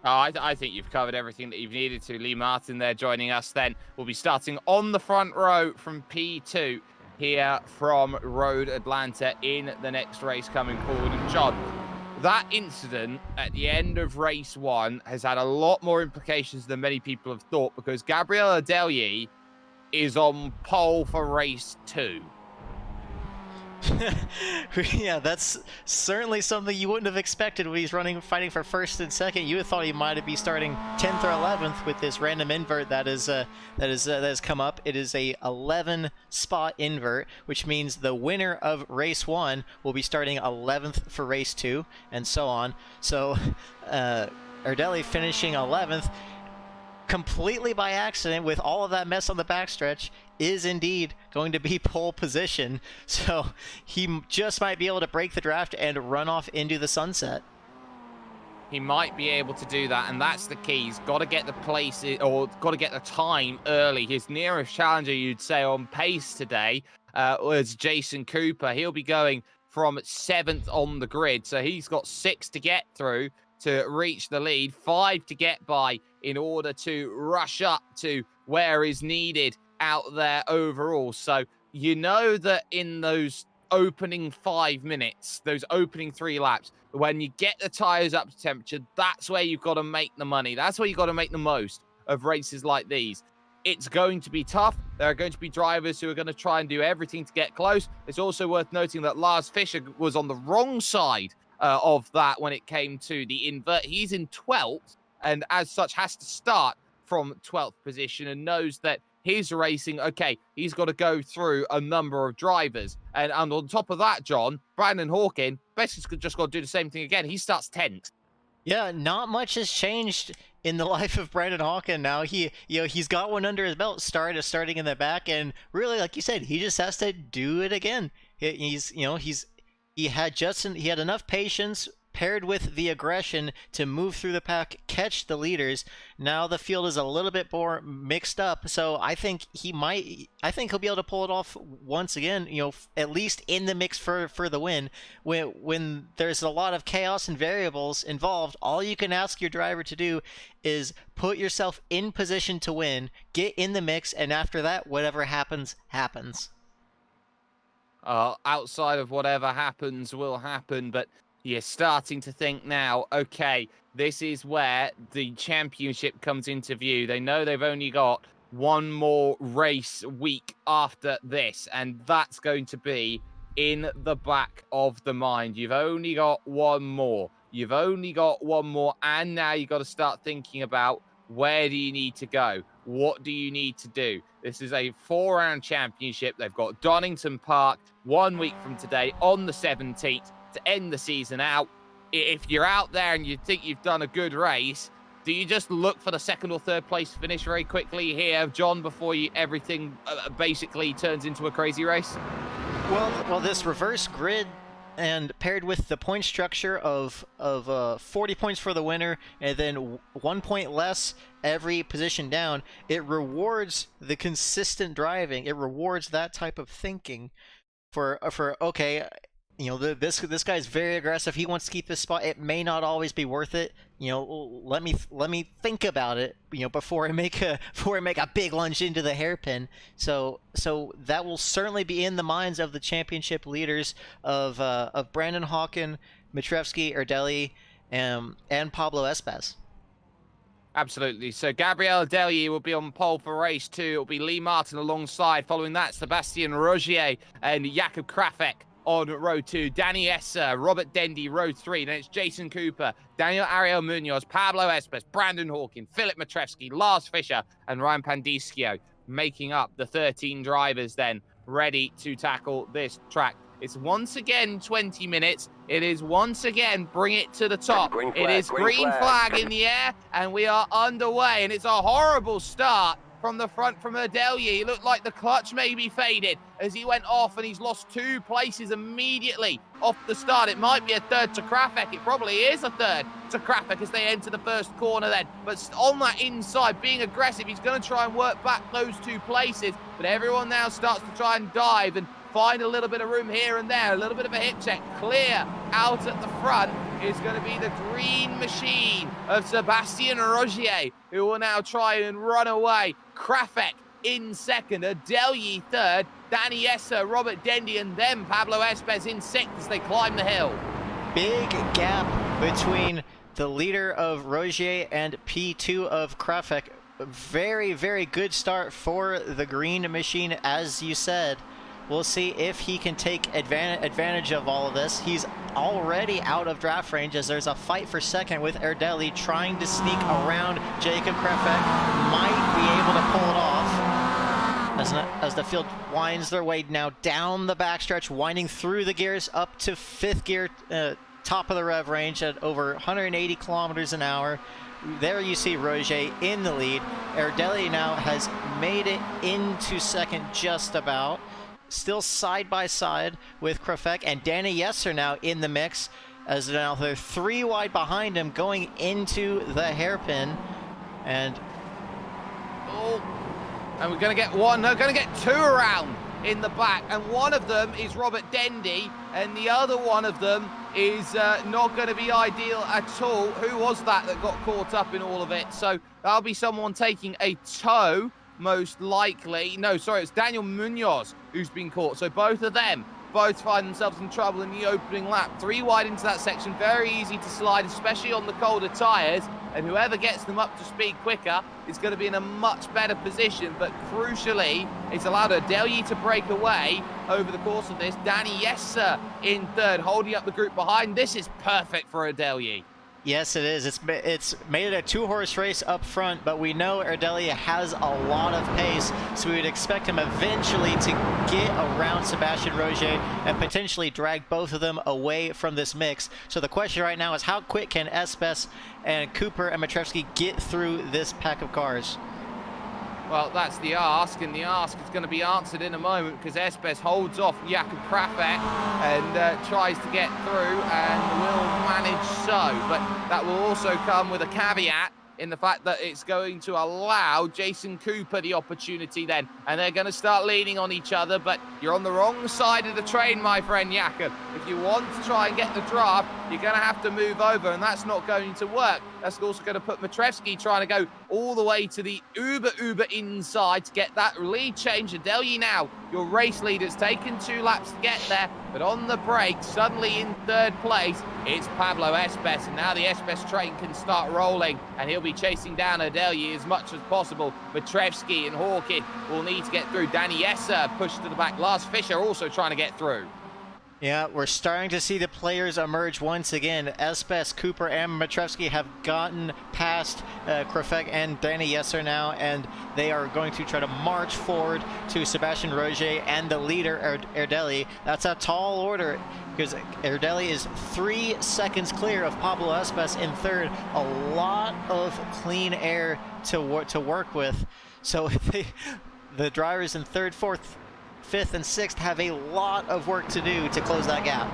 I think you've covered everything that you've needed to. Lee Martin there joining us then. We'll be starting on the front row from P2 here from Road Atlanta in the next race coming forward. And John, that incident at the end of race 1 has had a lot more implications than many people have thought, because Gabriel Adelier is on pole for race 2. Yeah, that's certainly something you wouldn't have expected when he's fighting for first and second. You would thought he might be starting 10th or 11th with this random invert that has come up. It is a 11 spot invert, which means the winner of race 1 will be starting 11th for race 2, and so on. So Ardeli finishing 11th completely by accident with all of that mess on the backstretch is indeed going to be pole position. So he just might be able to break the draft and run off into the sunset. He might be able to do that, and that's the key. He's got to get the place, or got to get the time early. His nearest challenger, you'd say, on pace today was Jason Cooper. He'll be going from 7th on the grid, so he's got 6 to get through to reach the lead, 5 to get by in order to rush up to where is needed out there overall. So you know that in those opening 5 minutes, those opening 3 laps, when you get the tires up to temperature, that's where you've got to make the money. That's where you've got to make the most of races like these. It's going to be tough. There are going to be drivers who are going to try and do everything to get close. It's also worth noting that Lars Fischer was on the wrong side of that when it came to the invert. He's in 12th, and as such has to start from 12th position, and knows that his racing, okay, he's got to go through a number of drivers. And on top of that, John, Brandon Hawkin basically just got to do the same thing again. He starts 10th. Yeah, not much has changed in the life of Brandon Hawkin now. He's got one under his belt, starting in the back, and really, like you said, he just has to do it again. He had enough patience paired with the aggression to move through the pack, catch the leaders. Now the field is a little bit more mixed up, so I think he'll be able to pull it off once again, at least in the mix for the win. When there's a lot of chaos and variables involved, all you can ask your driver to do is put yourself in position to win, get in the mix, and after that, whatever happens, happens. Outside of whatever happens will happen, but you're starting to think now, okay, this is where the championship comes into view. They know they've only got one more race week after this, and that's going to be in the back of the mind. You've only got one more. You've only got one more, and now you've got to start thinking about, where do you need to go? What do you need to do? This is a 4-round championship. They've got Donington Park 1 week from today on the 17th to end the season out. If you're out there and you think you've done a good race, do you just look for the 2nd or 3rd place finish very quickly here, John, before everything basically turns into a crazy race? Well, this reverse grid and paired with the point structure of 40 points for the winner and then 1 point less every position down, it rewards the consistent driving. It rewards that type of thinking for okay, you know, this guy's very aggressive. He wants to keep this spot. It may not always be worth it. You know, let me think about it. You know, before I make a big lunge into the hairpin. So that will certainly be in the minds of the championship leaders of Brandon Hawken, Mitrevsky, Erdely, and Pablo Espes. Absolutely. So Gabriel Erdely will be on pole for race 2. It'll be Lee Martin alongside. Following that, Sebastian Rogier and Jakub Krafek on row 2, Danny Esser, Robert Dendy, row 3. Then it's Jason Cooper, Daniel Ariel Munoz, Pablo Espes, Brandon Hawken, Philip Mitrevsky, Lars Fischer, and Ryan Pandischio, making up the 13 drivers then ready to tackle this track. It's once again 20 minutes. It is once again bring it to the top. It is green flag in the air, and we are underway. And it's a horrible start from the front from Erdely. He looked like the clutch maybe faded as he went off, and he's lost 2 places immediately off the start. It might be a 3rd to Krafek. It probably is a 3rd to Krafek as they enter the first corner then. But on that inside, being aggressive, he's going to try and work back those 2 places. But everyone now starts to try and dive and find a little bit of room here and there, a little bit of a hip check. Clear out at the front is going to be the green machine of Sebastian Rogier, who will now try and run away. Krafek in 2nd, Erdely 3rd, Danny Esser, Robert Dendy, and then Pablo Espes in 6th as they climb the hill. Big Gap between the leader of Rogier and P2 of Krafek. Very, very good start for the green machine, as you said. We'll see if he can take advantage of all of this. He's already out of draft range as there's a fight for 2nd with Erdely trying to sneak around Jakub Krafek. Might be able to pull it off as the field winds their way now down the backstretch, winding through the gears up to 5th gear, top of the rev range at over 180 kilometers an hour. There you see Rogier in the lead. Erdely now has made it into 2nd just about. Still side by side with Krafek, and Danny Esser now in the mix as now they're 3 wide behind him going into the hairpin. And we're going to get 1, no, going to get 2 around in the back, and one of them is Robert Dendy, and the other one of them is not going to be ideal at all. Who was that got caught up in all of it? So that'll be someone taking a tow, most likely. No, sorry, it's Daniel Munoz who's been caught. So both of them find themselves in trouble in the opening lap. 3 wide into that section, very easy to slide, especially on the colder tyres. And whoever gets them up to speed quicker is going to be in a much better position. But crucially, it's allowed Erdely to break away over the course of this. Danny Esser in 3rd, holding up the group behind. This is perfect for Erdely. Yes, it is. It's made it a 2-horse race up front, but we know Erdely has a lot of pace, so we would expect him eventually to get around Sebastian Rogier and potentially drag both of them away from this mix. So the question right now is how quick can Espes and Cooper and Mitrevsky get through this pack of cars? Well, that's the ask, and the ask is going to be answered in a moment because Espes holds off Jakub Krafek and tries to get through and will manage so. But that will also come with a caveat in the fact that it's going to allow Jason Cooper the opportunity then, and they're going to start leaning on each other. But you're on the wrong side of the train, my friend Jakub. If you want to try and get the draft, you're going to have to move over, and that's not going to work. That's also going to put Mitrevsky trying to go all the way to the uber inside to get that lead change. Erdely now, your race leader's taken 2 laps to get there, but on the break, suddenly in 3rd place, it's Pablo Espes, and now the Espes train can start rolling, and he'll be chasing down Erdely as much as possible. Mitrevsky and Hawken will need to get through. Danny Esser pushed to the back. Lars Fischer also trying to get through. Yeah, we're starting to see the players emerge once again. Espes, Cooper, and Matrevsky have gotten past Krofek and Danny Yesser now, and they are going to try to march forward to Sebastian Roger and the leader, Erdeli. That's a tall order, because Erdeli is 3 seconds clear of Pablo Espes in third. A lot of clean air to work with. So the drivers in third, fourth, fifth, and sixth have a lot of work to do to close that gap.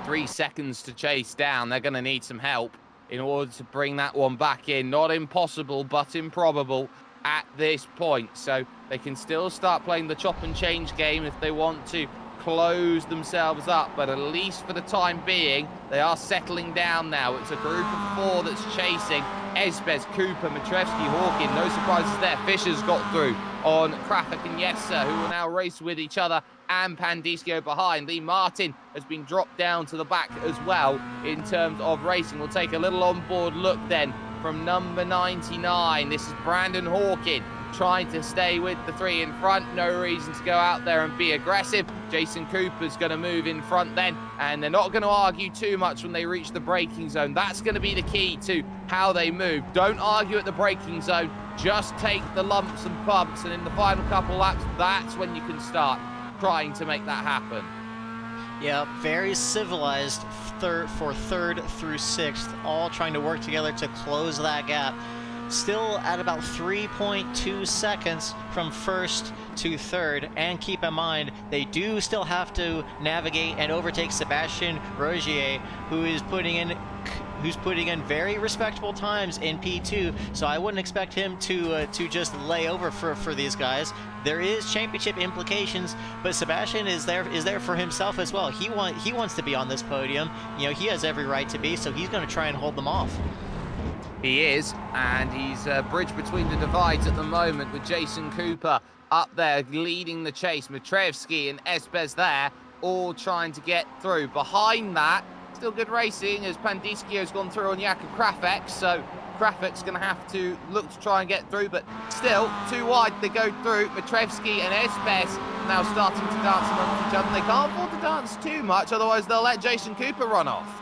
3 seconds to chase down. They're going to need some help in order to bring that one back in. Not impossible, but improbable at this point. So they can still start playing the chop and change game if they want to close themselves up, but at least for the time being, they are settling down now. It's a group of 4 that's chasing. Espes, Cooper, Matrevsky, Hawkin. No surprises there. Fisher's got through on Krafik and Yesser, who will now race with each other, and Pandiscio behind. Lee Martin has been dropped down to the back as well in terms of racing. We'll take a little onboard look then from number 99. This is Brandon Hawkin trying to stay with the 3 in front. No reason to go out there and be aggressive. Jason Cooper's going to move in front then, and they're not going to argue too much when they reach the braking zone. That's going to be the key to how they move. Don't argue at the braking zone. Just take the lumps and bumps, and in the final couple laps, that's when you can start trying to make that happen. Yeah, very civilized for third through sixth, all trying to work together to close that gap. Still at about 3.2 seconds from first to third, and keep in mind they do still have to navigate and overtake Sebastian Rogier, who's putting in very respectable times in P2. So I wouldn't expect him to just lay over for these guys. There is championship implications, but Sebastian is there for himself as well. He wants to be on this podium. You know, he has every right to be, so he's going to try and hold them off. He is, and he's bridged between the divides at the moment with Jason Cooper up there leading the chase. Matrevsky and Espes there, all trying to get through. Behind that, still good racing as Pandiscio's gone through on Jakub Krafek, so Krafik's going to have to look to try and get through, but still too wide. They go through. Matrevsky and Espes now starting to dance amongst each other. They can't afford to dance too much, otherwise they'll let Jason Cooper run off.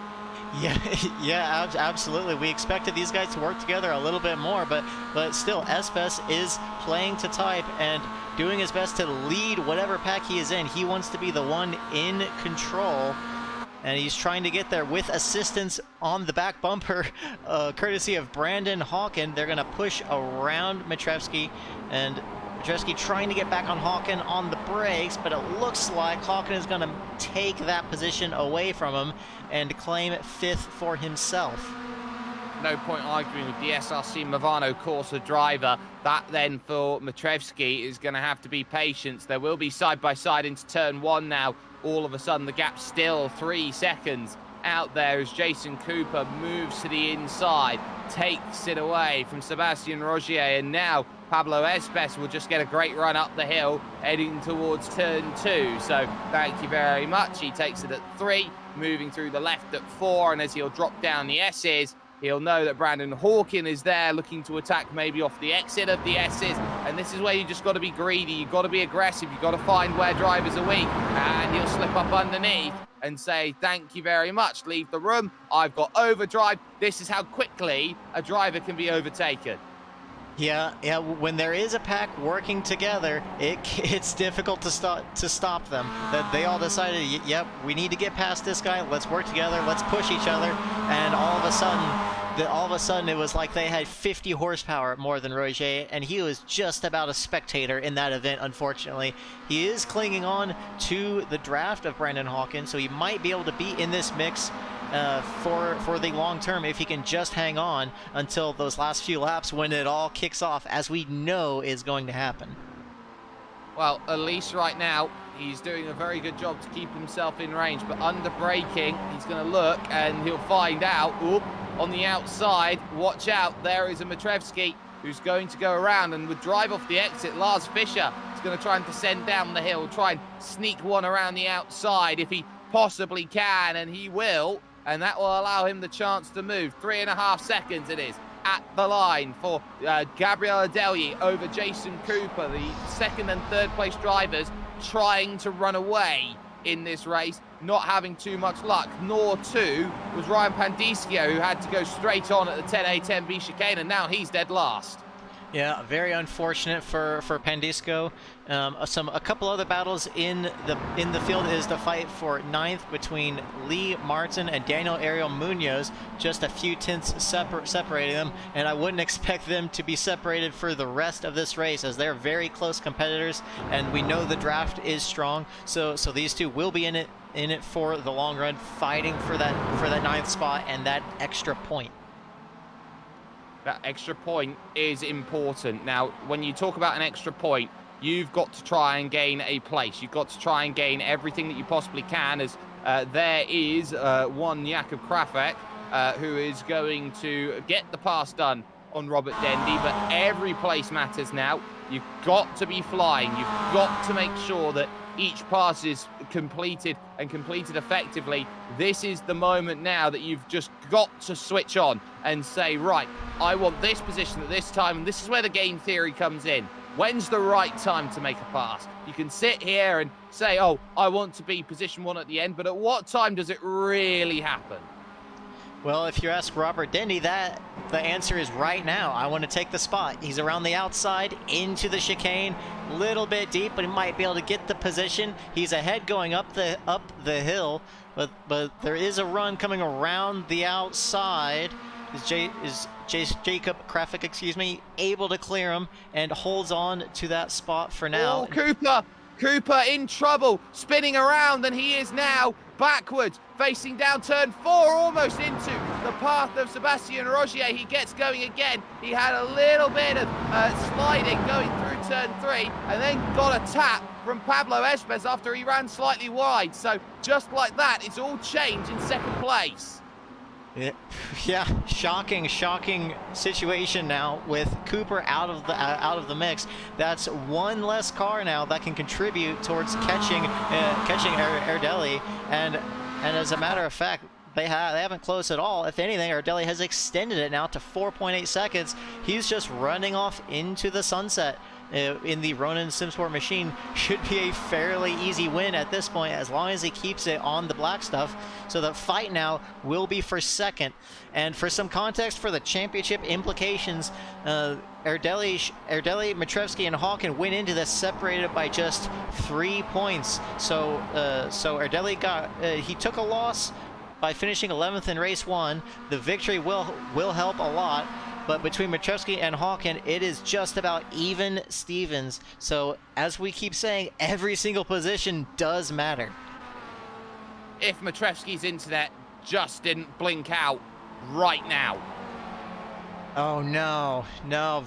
Yeah, absolutely. We expected these guys to work together a little bit more, but still, Espes is playing to type and doing his best to lead whatever pack he is in. He wants to be the one in control, and he's trying to get there with assistance on the back bumper, courtesy of Brandon Hawkin. They're going to push around Matrevsky, and Matrevsky trying to get back on Hawkin on the brakes, but it looks like Hawkin is going to take that position away from him and claim 5th for himself. No point arguing with the SRC Movano Corsa driver. That then for Matrevsky is going to have to be patience. There will be side-by-side into turn 1 now. All of a sudden, the gap's still 3 seconds out there as Jason Cooper moves to the inside, takes it away from Sebastian Rogier, and now Pablo Espes will just get a great run up the hill heading towards turn 2. So thank you very much. He takes it at 3, moving through the left at 4, and as he'll drop down the S's, he'll know that Brandon Hawkin is there looking to attack maybe off the exit of the S's, and this is where you just got to be greedy. You've got to be aggressive. You've got to find where drivers are weak, and he'll slip up underneath and say, thank you very much, leave the room, I've got overdrive. This is how quickly a driver can be overtaken. Yeah, when there is a pack working together, it's difficult to stop them. That they all decided, yep, we need to get past this guy, let's work together, let's push each other, and all of a sudden it was like they had 50 horsepower more than Roger, and he was just about a spectator in that event, unfortunately. He is clinging on to the draft of Brandon Hawkins, so he might be able to be in this mix for the long term if he can just hang on until those last few laps when it all kicks off, as we know is going to happen. Well, at least right now, he's doing a very good job to keep himself in range, but under braking, he's going to look and he'll find out, oop, on the outside, watch out, there is a Matrevsky who's going to go around and would drive off the exit. Lars Fischer is going to try and descend down the hill, try and sneak one around the outside if he possibly can, and he will, and that will allow him the chance to move. 3.5 seconds it is at the line for Gabriel Adelyi over Jason Cooper, the second and third place drivers trying to run away in this race, not having too much luck, nor too was Ryan Pandiscio, who had to go straight on at the 10A, 10B chicane, and now he's dead last. Yeah, very unfortunate for Pandisco. A couple other battles in the field is the fight for 9th between Lee Martin and Daniel Ariel Munoz, just a few tenths separating them, and I wouldn't expect them to be separated for the rest of this race, as they're very close competitors, and we know the draft is strong. So these two will be in it for the long run, fighting for that 9th spot and that extra point. That extra point is important. Now, when you talk about an extra point, you've got to try and gain a place. You've got to try and gain everything that you possibly can, as there is one Jakub Krafek who is going to get the pass done on Robert Dendy, but every place matters now. You've got to be flying. You've got to make sure that each pass is completed and completed effectively. This is the moment now that you've just got to switch on and say, right, I want this position at this time, and this is where the game theory comes in. When's the right time to make a pass? You can sit here and say, oh, I want to be position 1 at the end, but at what time does it really happen? Well, if you ask Robert Dendy, the answer is right now. I want to take the spot. He's around the outside, into the chicane, little bit deep, but he might be able to get the position. He's ahead going up the hill, but there is a run coming around the outside. Is Jakub Krafik, able to clear him and holds on to that spot for now. Oh, Cooper in trouble, spinning around, and he is now backwards, facing down turn 4, almost into the path of Sebastian Rogier. He gets going again. He had a little bit of sliding going through turn 3, and then got a tap from Pablo Espes after he ran slightly wide. So just like that, it's all changed in second place. Yeah, shocking situation now with Cooper out of the mix. That's one less car now that can contribute towards catching Erdelli, and as a matter of fact, they haven't closed at all. If anything, Erdelli has extended it now to 4.8 seconds. He's just running off into the sunset. In the Ronin Simsport machine, should be a fairly easy win at this point, as long as he keeps it on the black stuff. So the fight now will be for second. And for some context for the championship implications, Erdelli, Matrevsky, and Hawken went into this separated by just 3 points. So Erdelli he took a loss by finishing 11th in race 1. The victory will help a lot. But between Matrevsky and Hawken, it is just about even Stevens. So as we keep saying, every single position does matter. If Matrevsky's internet just didn't blink out right now. Oh no,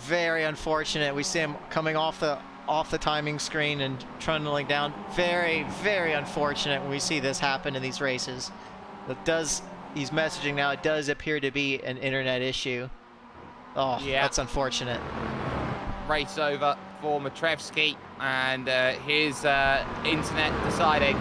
very unfortunate. We see him coming off the timing screen and trundling down. Very, very unfortunate when we see this happen in these races. He's messaging now, it does appear to be an internet issue. Oh, yeah. That's unfortunate. Race over for Matrevsky, and his internet deciding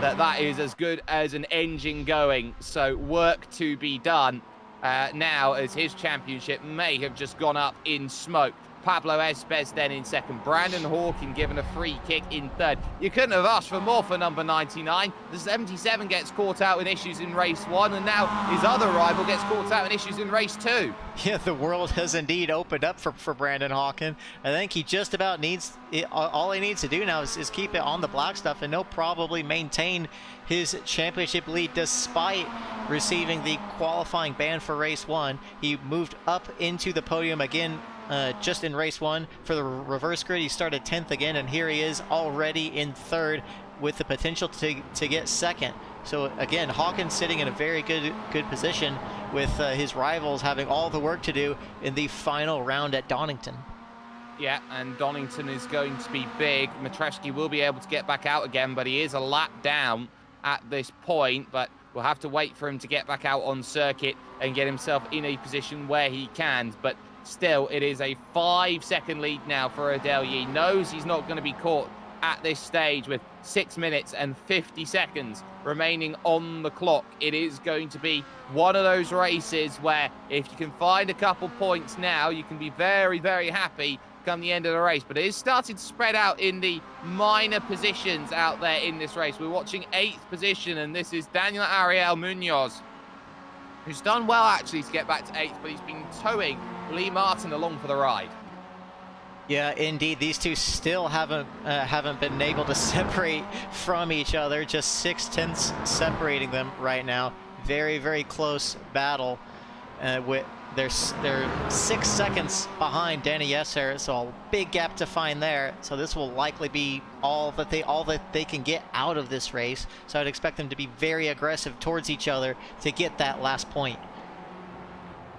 that is as good as an engine going. So work to be done now, as his championship may have just gone up in smoke. Pablo Espes then in second. Brandon Hawken given a free kick in third. You couldn't have asked for more for number 99. The 77 gets caught out in issues in race 1, and now his other rival gets caught out in issues in race 2. Yeah, the world has indeed opened up for Brandon Hawken. I think he just about needs it. All he needs to do now is keep it on the black stuff, and he'll probably maintain his championship lead despite receiving the qualifying ban for race 1. He moved up into the podium again just in race 1 for the reverse grid. He started 10th again, and here he is already in 3rd with the potential to get 2nd. So again, Hawkins sitting in a very good position with his rivals having all the work to do in the final round at Donington. Yeah, and Donington is going to be big. Matrevsky will be able to get back out again, but he is a lap down at this point. But we'll have to wait for him to get back out on circuit and get himself in a position where he can. But still, it is a 5-second lead now for Adel. He knows he's not going to be caught at this stage with 6 minutes and 50 seconds remaining on the clock. It is going to be one of those races where if you can find a couple points now, you can be very, very happy come the end of the race. But it is starting to spread out in the minor positions out there in this race. We're watching 8th position, and this is Daniel Ariel Munoz, who's done well actually to get back to 8th, but he's been towing Lee Martin along for the ride. Yeah, indeed. These two still haven't been able to separate from each other. Just 0.6 separating them right now. Very, very close battle. They're 6 seconds behind Danny Yesser, so a big gap to find there. So this will likely be all that they can get out of this race. So I'd expect them to be very aggressive towards each other to get that last point.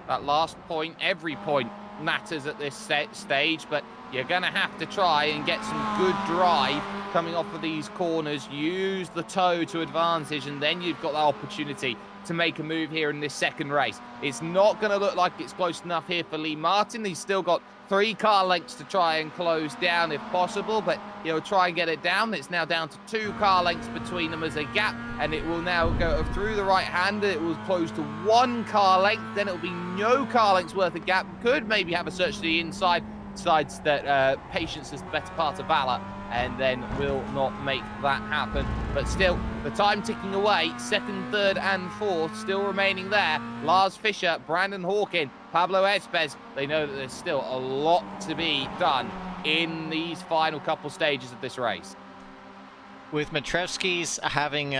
That last point, every point matters at this stage, but you're going to have to try and get some good drive coming off of these corners. Use the toe to advantage, and then you've got that opportunity to make a move here in this second race. It's not going to look like it's close enough here for Lee Martin. He's still got 3 car lengths to try and close down if possible, but he'll try and get it down. It's now down to 2 car lengths between them as a gap, and it will now go through the right hander. It will close to 1 car length, then it'll be no car lengths worth of gap. Could maybe have a search to the inside. Decides that patience is the better part of valor, and then will not make that happen. But still, the time ticking away. 2nd, 3rd, and 4th still remaining there. Lars Fischer, Brandon Hawkin, Pablo Espes. They know that there's still a lot to be done in these final couple stages of this race. With Matrevsky's having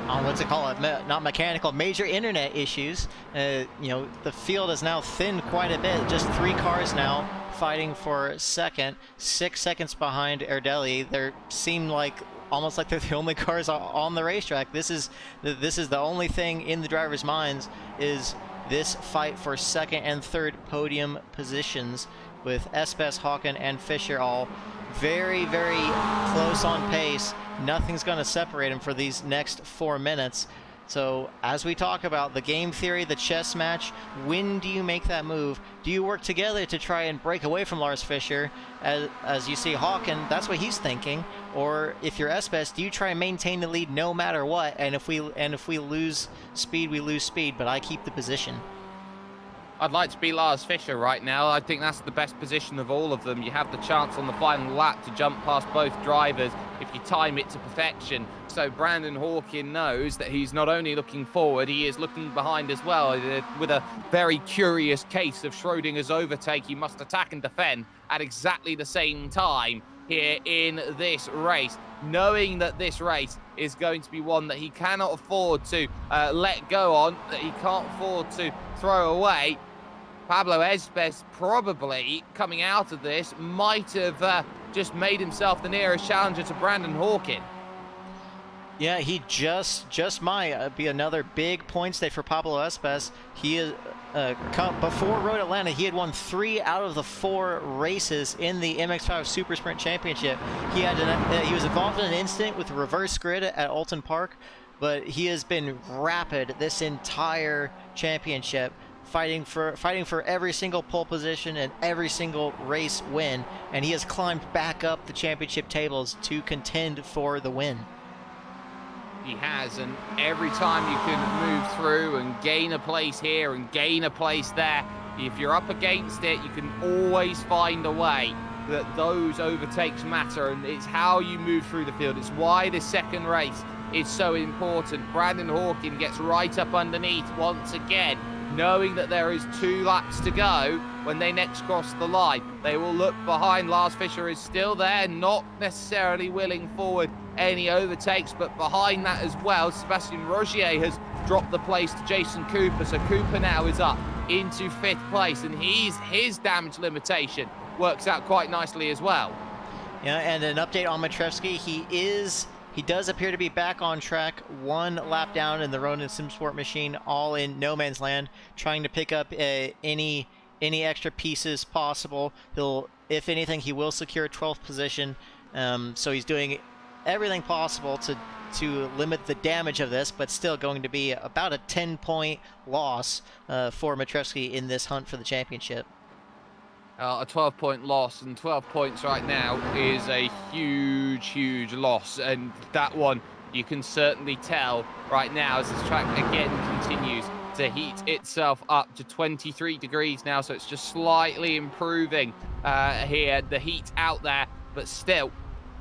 what's it called? Not mechanical, major internet issues. You know, the field is now thinned quite a bit. Just 3 cars now fighting for 2nd, 6 seconds behind Erdelli. They seem like almost like they're the only cars on the racetrack. This is the only thing in the drivers' minds, is this fight for 2nd and 3rd podium positions, with Espes, Hawken, and Fischer all very, very close on pace. Nothing's going to separate them for these next 4 minutes. So as we talk about the game theory, the chess match, when do you make that move? Do you work together to try and break away from Lars Fischer? As you see Hawken, that's what he's thinking. Or if you're Espes, do you try and maintain the lead no matter what? And if we lose speed, we lose speed, but I keep the position. I'd like to be Lars Fischer right now. I think that's the best position of all of them. You have the chance on the final lap to jump past both drivers if you time it to perfection. So Brandon Hawkin knows that he's not only looking forward, he is looking behind as well. With a very curious case of Schrodinger's overtake, he must attack and defend at exactly the same time here in this race, knowing that this race is going to be one that he cannot afford to let go on, that he can't afford to throw away. Pablo Espes probably coming out of this might have just made himself the nearest challenger to Brandon Hawkin. Yeah, he just might be another big points day for Pablo Espes. He is before Road Atlanta, he had won 3 out of the 4 races in the MX5 Super Sprint Championship. He was involved in an incident with the reverse grid at Alton Park, but he has been rapid this entire championship, fighting for every single pole position and every single race win, and he has climbed back up the championship tables to contend for the win. He has, and every time you can move through and gain a place here and gain a place there, if you're up against it, you can always find a way that those overtakes matter, and it's how you move through the field. It's why this second race is so important. Brandon Hawkin gets right up underneath once again, knowing that there is 2 laps to go when they next cross the line. They will look behind. Lars Fischer is still there, not necessarily willing forward any overtakes, but behind that as well, Sebastian Rogier has dropped the place to Jason Cooper, so Cooper now is up into 5th place, and his damage limitation works out quite nicely as well. Yeah, and an update on Matrevsky, he does appear to be back on track, 1 lap down in the Ronin SimSport machine, all in no man's land, trying to pick up any extra pieces possible. If anything, he will secure 12th position. So he's doing everything possible to limit the damage of this, but still going to be about a 10-point loss for Matrevsky in this hunt for the championship. A 12-point loss, and 12 points right now is a huge loss, and that one you can certainly tell right now as this track again continues to heat itself up to 23 degrees now, so it's just slightly improving here, the heat out there, but still,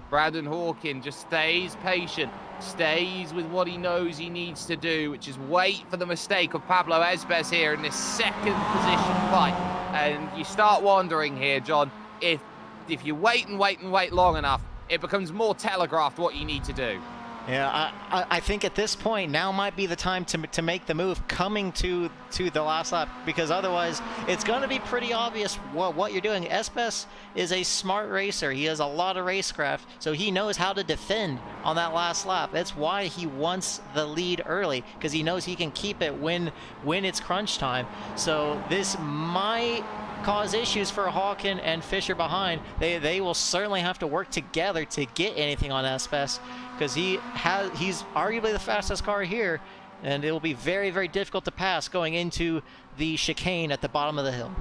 Brandon Hawkin just stays patient, stays with what he knows he needs to do, which is wait for the mistake of Pablo Espes here in this second position fight. And you start wondering here, John, if you wait and wait and wait long enough, it becomes more telegraphed what you need to do. Yeah, I think at this point now might be the time to make the move coming to the last lap, because otherwise it's going to be pretty obvious what you're doing. Espes is a smart racer. He has a lot of racecraft, so he knows how to defend on that last lap. That's why he wants the lead early, because he knows he can keep it when it's crunch time. So this might cause issues for Hawkin and Fisher behind. They will certainly have to work together to get anything on Espes, because he's arguably the fastest car here, and it will be very, very difficult to pass going into the chicane at the bottom of the hill.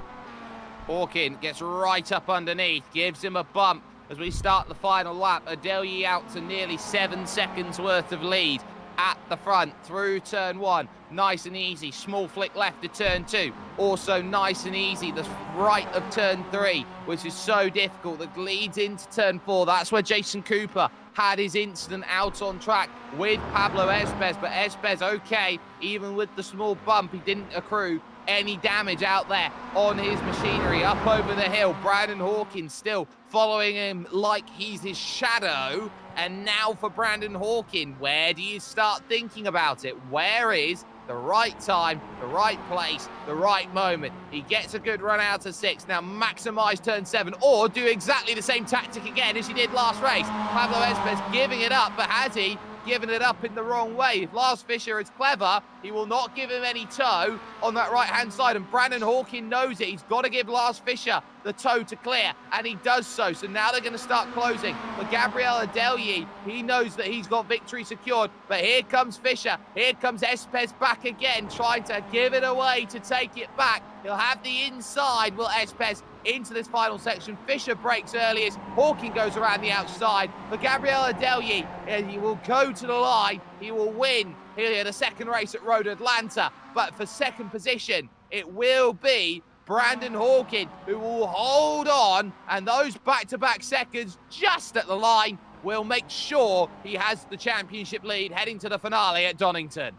Hawkin gets right up underneath, gives him a bump as we start the final lap. Adelyi out to nearly 7 seconds worth of lead at the front through turn 1. Nice and easy. Small flick left to turn 2. Also nice and easy the right of turn 3, which is so difficult, that leads into turn 4. That's where Jason Cooper had his incident out on track with Pablo Espes, but Espes okay, even with the small bump, he didn't accrue any damage out there on his machinery. Up over the hill, Brandon Hawkins still following him like he's his shadow. And now for Brandon Hawkin, where do you start thinking about it? Where is the right time, the right place, the right moment? He gets a good run out of 6. Now maximize turn 7, or do exactly the same tactic again as he did last race. Pablo Espes giving it up, but has he given it up in the wrong way? If Lars Fischer is clever, he will not give him any toe on that right-hand side, and Brandon Hawkin knows it. He's got to give Lars Fischer the toe to clear, and he does so. So now they're going to start closing. For Gabriel Adelyi, he knows that he's got victory secured, but here comes Fischer. Here comes Espes back again, trying to give it away to take it back. He'll have the inside, will Espes, into this final section. Fischer breaks earliest. Hawkin goes around the outside. For Gabriel Adelyi, he will go to the line. He will win here the second race at Road Atlanta. But for second position, it will be Brandon Hawkin who will hold on, and those back-to-back seconds just at the line will make sure he has the championship lead heading to the finale at Donington.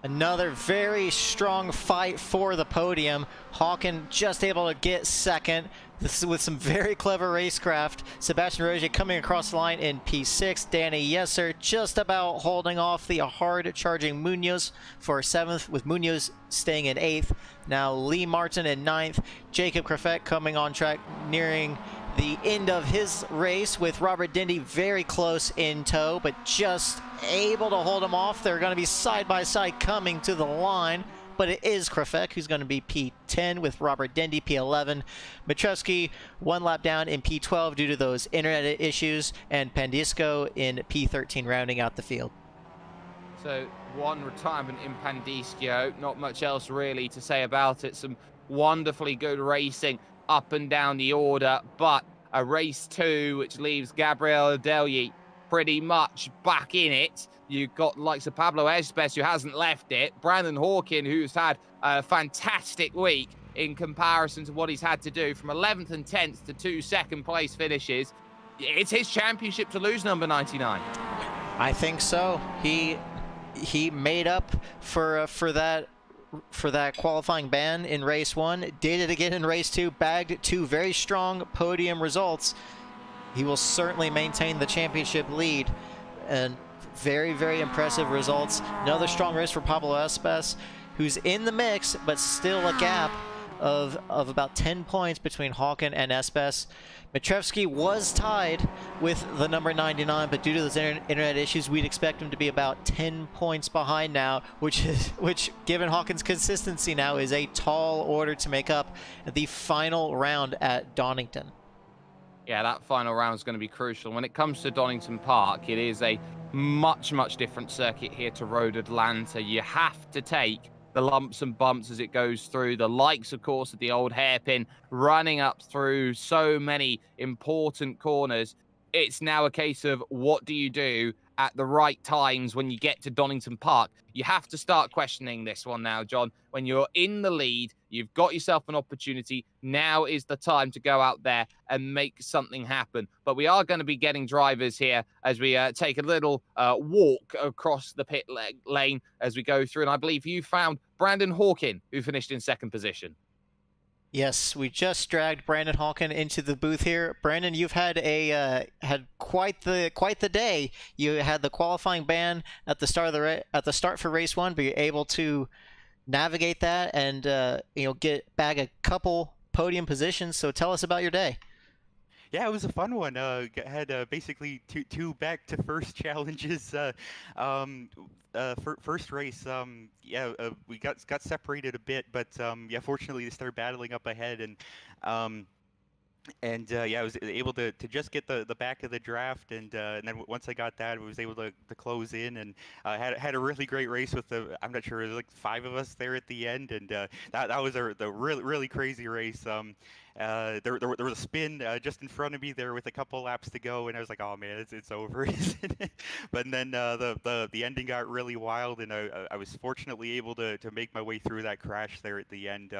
Another very strong fight for the podium. Hawkin just able to get second. This is with some very clever racecraft. Sebastian Roger coming across the line in P6. Danny Yesser just about holding off the hard-charging Munoz for 7th, with Munoz staying in 8th. Now Lee Martin in 9th. Jacob Krafet coming on track, nearing the end of his race, with Robert Dendy very close in tow, but just able to hold him off. They're going to be side by side coming to the line, but it is Krafek who's going to be P10 with Robert Dendy P11. Matrevsky 1 lap down in P12 due to those internet issues, and Pandisco in P13 rounding out the field. So one retirement in Pandisco, not much else really to say about it. Some wonderfully good racing up and down the order, but a race 2 which leaves Gabriel Adelyi pretty much back in it. You've got likes of Pablo Espes, who hasn't left it, Brandon Hawkin, who's had a fantastic week in comparison to what he's had to do, from 11th and 10th to 2 second place finishes. It's his championship to lose, number 99. I think so. He made up for that qualifying ban in race 1, did it again in race 2, bagged 2 very strong podium results. He will certainly maintain the championship lead, and very, very impressive results. Another strong race for Pablo Espes, who's in the mix, but still a gap of about 10 points between Hawkin and Espes. Matrevsky was tied with the number 99, but due to those internet issues, we'd expect him to be about 10 points behind now, which, given Hawkins' consistency now, is a tall order to make up the final round at Donington. Yeah, that final round is going to be crucial. When it comes to Donington Park, it is a much, much different circuit here to Road Atlanta. You have to take the lumps and bumps as it goes through. The likes, of course, of the old hairpin, running up through so many important corners. It's now a case of what do you do at the right times when you get to Donington Park. You have to start questioning this one now, John. When you're in the lead, you've got yourself an opportunity. Now is the time to go out there and make something happen. But we are going to be getting drivers here as we take a little walk across the pit lane as we go through. And I believe you found Brandon Hawkin, who finished in second position. Yes, we just dragged Brandon Hawkin into the booth here. Brandon, you've had had quite the day. You had the qualifying ban at the start for race 1, but you're able to navigate that and get back a couple podium positions. So tell us about your day. Yeah, it was a fun one. Had basically two back to first challenges. First race, we got separated a bit, but yeah, fortunately they started battling up ahead, and I was able to just get the back of the draft, and then once I got that, I was able to close in, and had a really great race with I'm not sure, there was like 5 of us there at the end, and that was the really crazy race. There was a spin just in front of me there with a couple laps to go, and I was like, oh man, it's over. But then the ending got really wild, and I was fortunately able to make my way through that crash there at the end.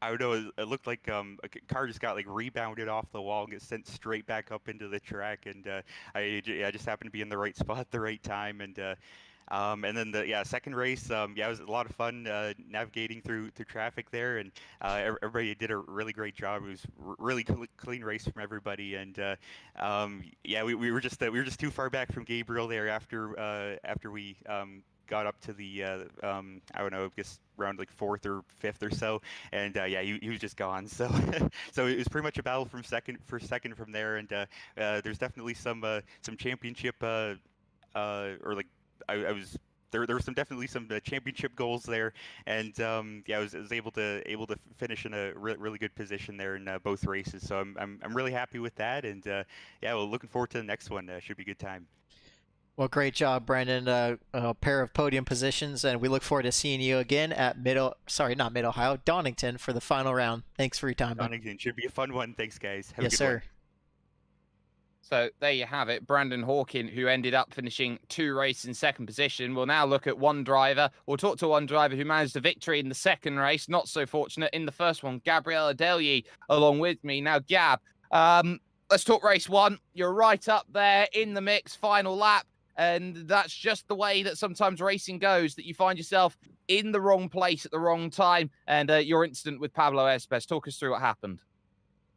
I don't know, it looked like a car just got like rebounded off the wall and get sent straight back up into the track, and I just happened to be in the right spot at the right time, and then the second race, it was a lot of fun navigating through traffic there, and everybody did a really great job. It was really clean race from everybody, and we were just too far back from Gabriel there after we got up to the I don't know, I guess around like 4th or 5th or so, and he was just gone. So so it was pretty much a battle from second from there, and there's definitely some championship or like I was there were definitely some championship goals there, and I was able to finish in a really good position there in both races. So I'm really happy with that, and looking forward to the next one. Should be a good time. Well, great job, Brandon. A pair of podium positions, and we look forward to seeing you again at not Mid-Ohio, Donington for the final round. Thanks for your time, bud. Donington should be a fun one. Thanks, guys. Have Yes, a good sir. one. So there you have it. Brandon Hawkin, who ended up finishing 2 races in second position. We'll now look at one driver. We'll talk to one driver who managed a victory in the second race. Not so fortunate in the first one. Gabriel Adelyi along with me. Now, Gab, let's talk race 1. You're right up there in the mix, final lap. And that's just the way that sometimes racing goes, that you find yourself in the wrong place at the wrong time. And your incident with Pablo Espes, talk us through what happened.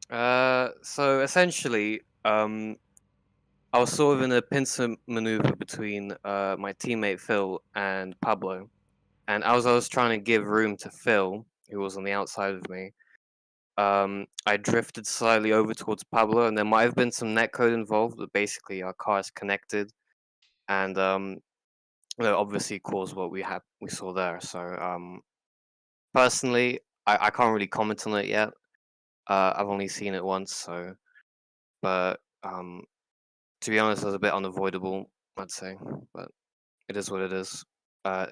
So essentially, I was sort of in a pincer maneuver between my teammate Phil and Pablo, and as I was trying to give room to Phil, who was on the outside of me, I drifted slightly over towards Pablo, and there might have been some netcode involved, but basically our cars connected, and obviously caused what we saw there. So personally, I can't really comment on it yet. I've only seen it once, so but to be honest, it was a bit unavoidable, I'd say, but it is what it is.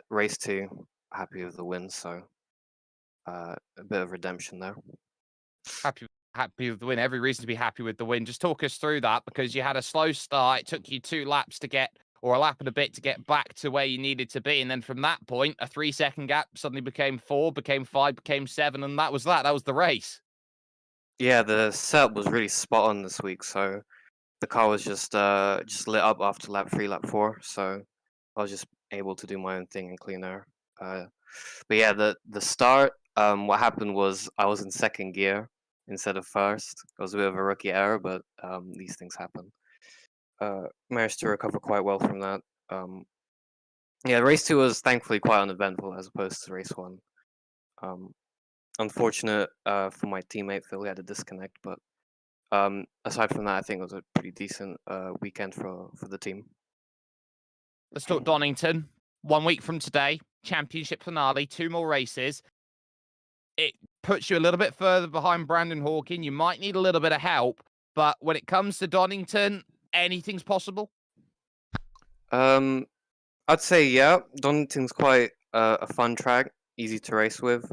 Race 2, happy with the win, so a bit of redemption there. Happy with the win. Every reason to be happy with the win. Just talk us through that, because you had a slow start. It took you 2 laps to get, or a lap and a bit to get back to where you needed to be. And then from that point, a 3-second gap suddenly became 4, became 5, became 7. And that was that. That was the race. Yeah, the setup was really spot on this week. So the car was just lit up after lap 3, lap 4. So I was just able to do my own thing in clean air. But yeah, the start, what happened was I was in second gear instead of first. It was a bit of a rookie error, but these things happen. Managed to recover quite well from that. Yeah, race 2 was thankfully quite uneventful as opposed to race 1. Unfortunate for my teammate Phil, he had a disconnect, but aside from that, I think it was a pretty decent weekend for the team. Let's talk Donington. 1 week from today, championship finale, 2 more races. It puts you a little bit further behind Brandon Hawkin. You might need a little bit of help, but when it comes to Donington, anything's possible? I'd say, yeah, Donington's quite a fun track, easy to race with,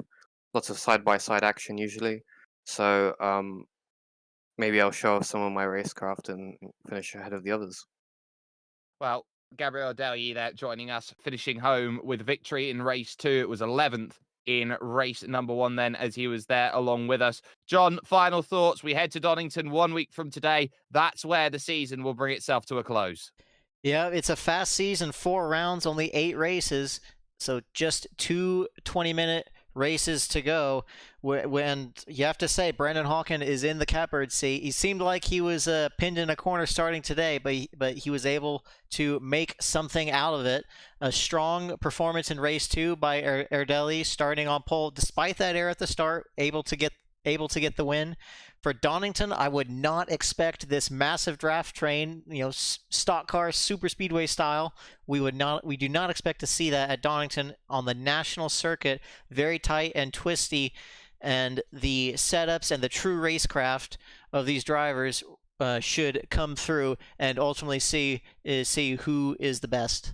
lots of side-by-side action usually. So maybe I'll show off some of my racecraft and finish ahead of the others. Well, Gabriel Delye there joining us, finishing home with victory in race 2. It was 11th in race number 1 then, as he was there along with us. John, final thoughts. We head to Donington 1 week from today. That's where the season will bring itself to a close. Yeah, it's a fast season, 4 rounds, only 8 races. So just 2 20-minute races to go. When you have to say, Brandon Hawken is in the catbird seat. He seemed like he was pinned in a corner starting today, but he was able to make something out of it. A strong performance in race 2 by Erdely, starting on pole despite that error at the start, able to get the win. For Donington, I would not expect this massive draft train, stock car, super speedway style. We do not expect to see that at Donington on the national circuit. Very tight and twisty, and the setups and the true racecraft of these drivers should come through and ultimately see who is the best.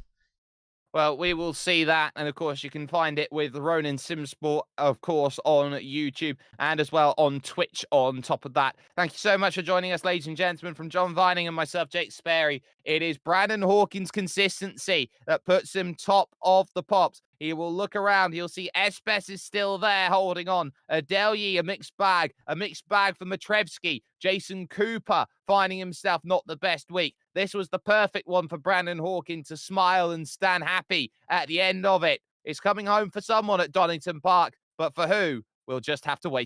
Well, we will see that. And of course, you can find it with Ronin Simsport, of course, on YouTube and as well on Twitch on top of that. Thank you so much for joining us, ladies and gentlemen. From John Vining and myself, Jake Sperry, it is Brandon Hawkins' consistency that puts him top of the pops. He will look around. He'll see Espes is still there holding on. Delye, a mixed bag for Matrevsky. Jason Cooper finding himself not the best week. This was the perfect one for Brandon Hawkins to smile and stand happy at the end of it. It's coming home for someone at Donington Park, but for who? We'll just have to wait.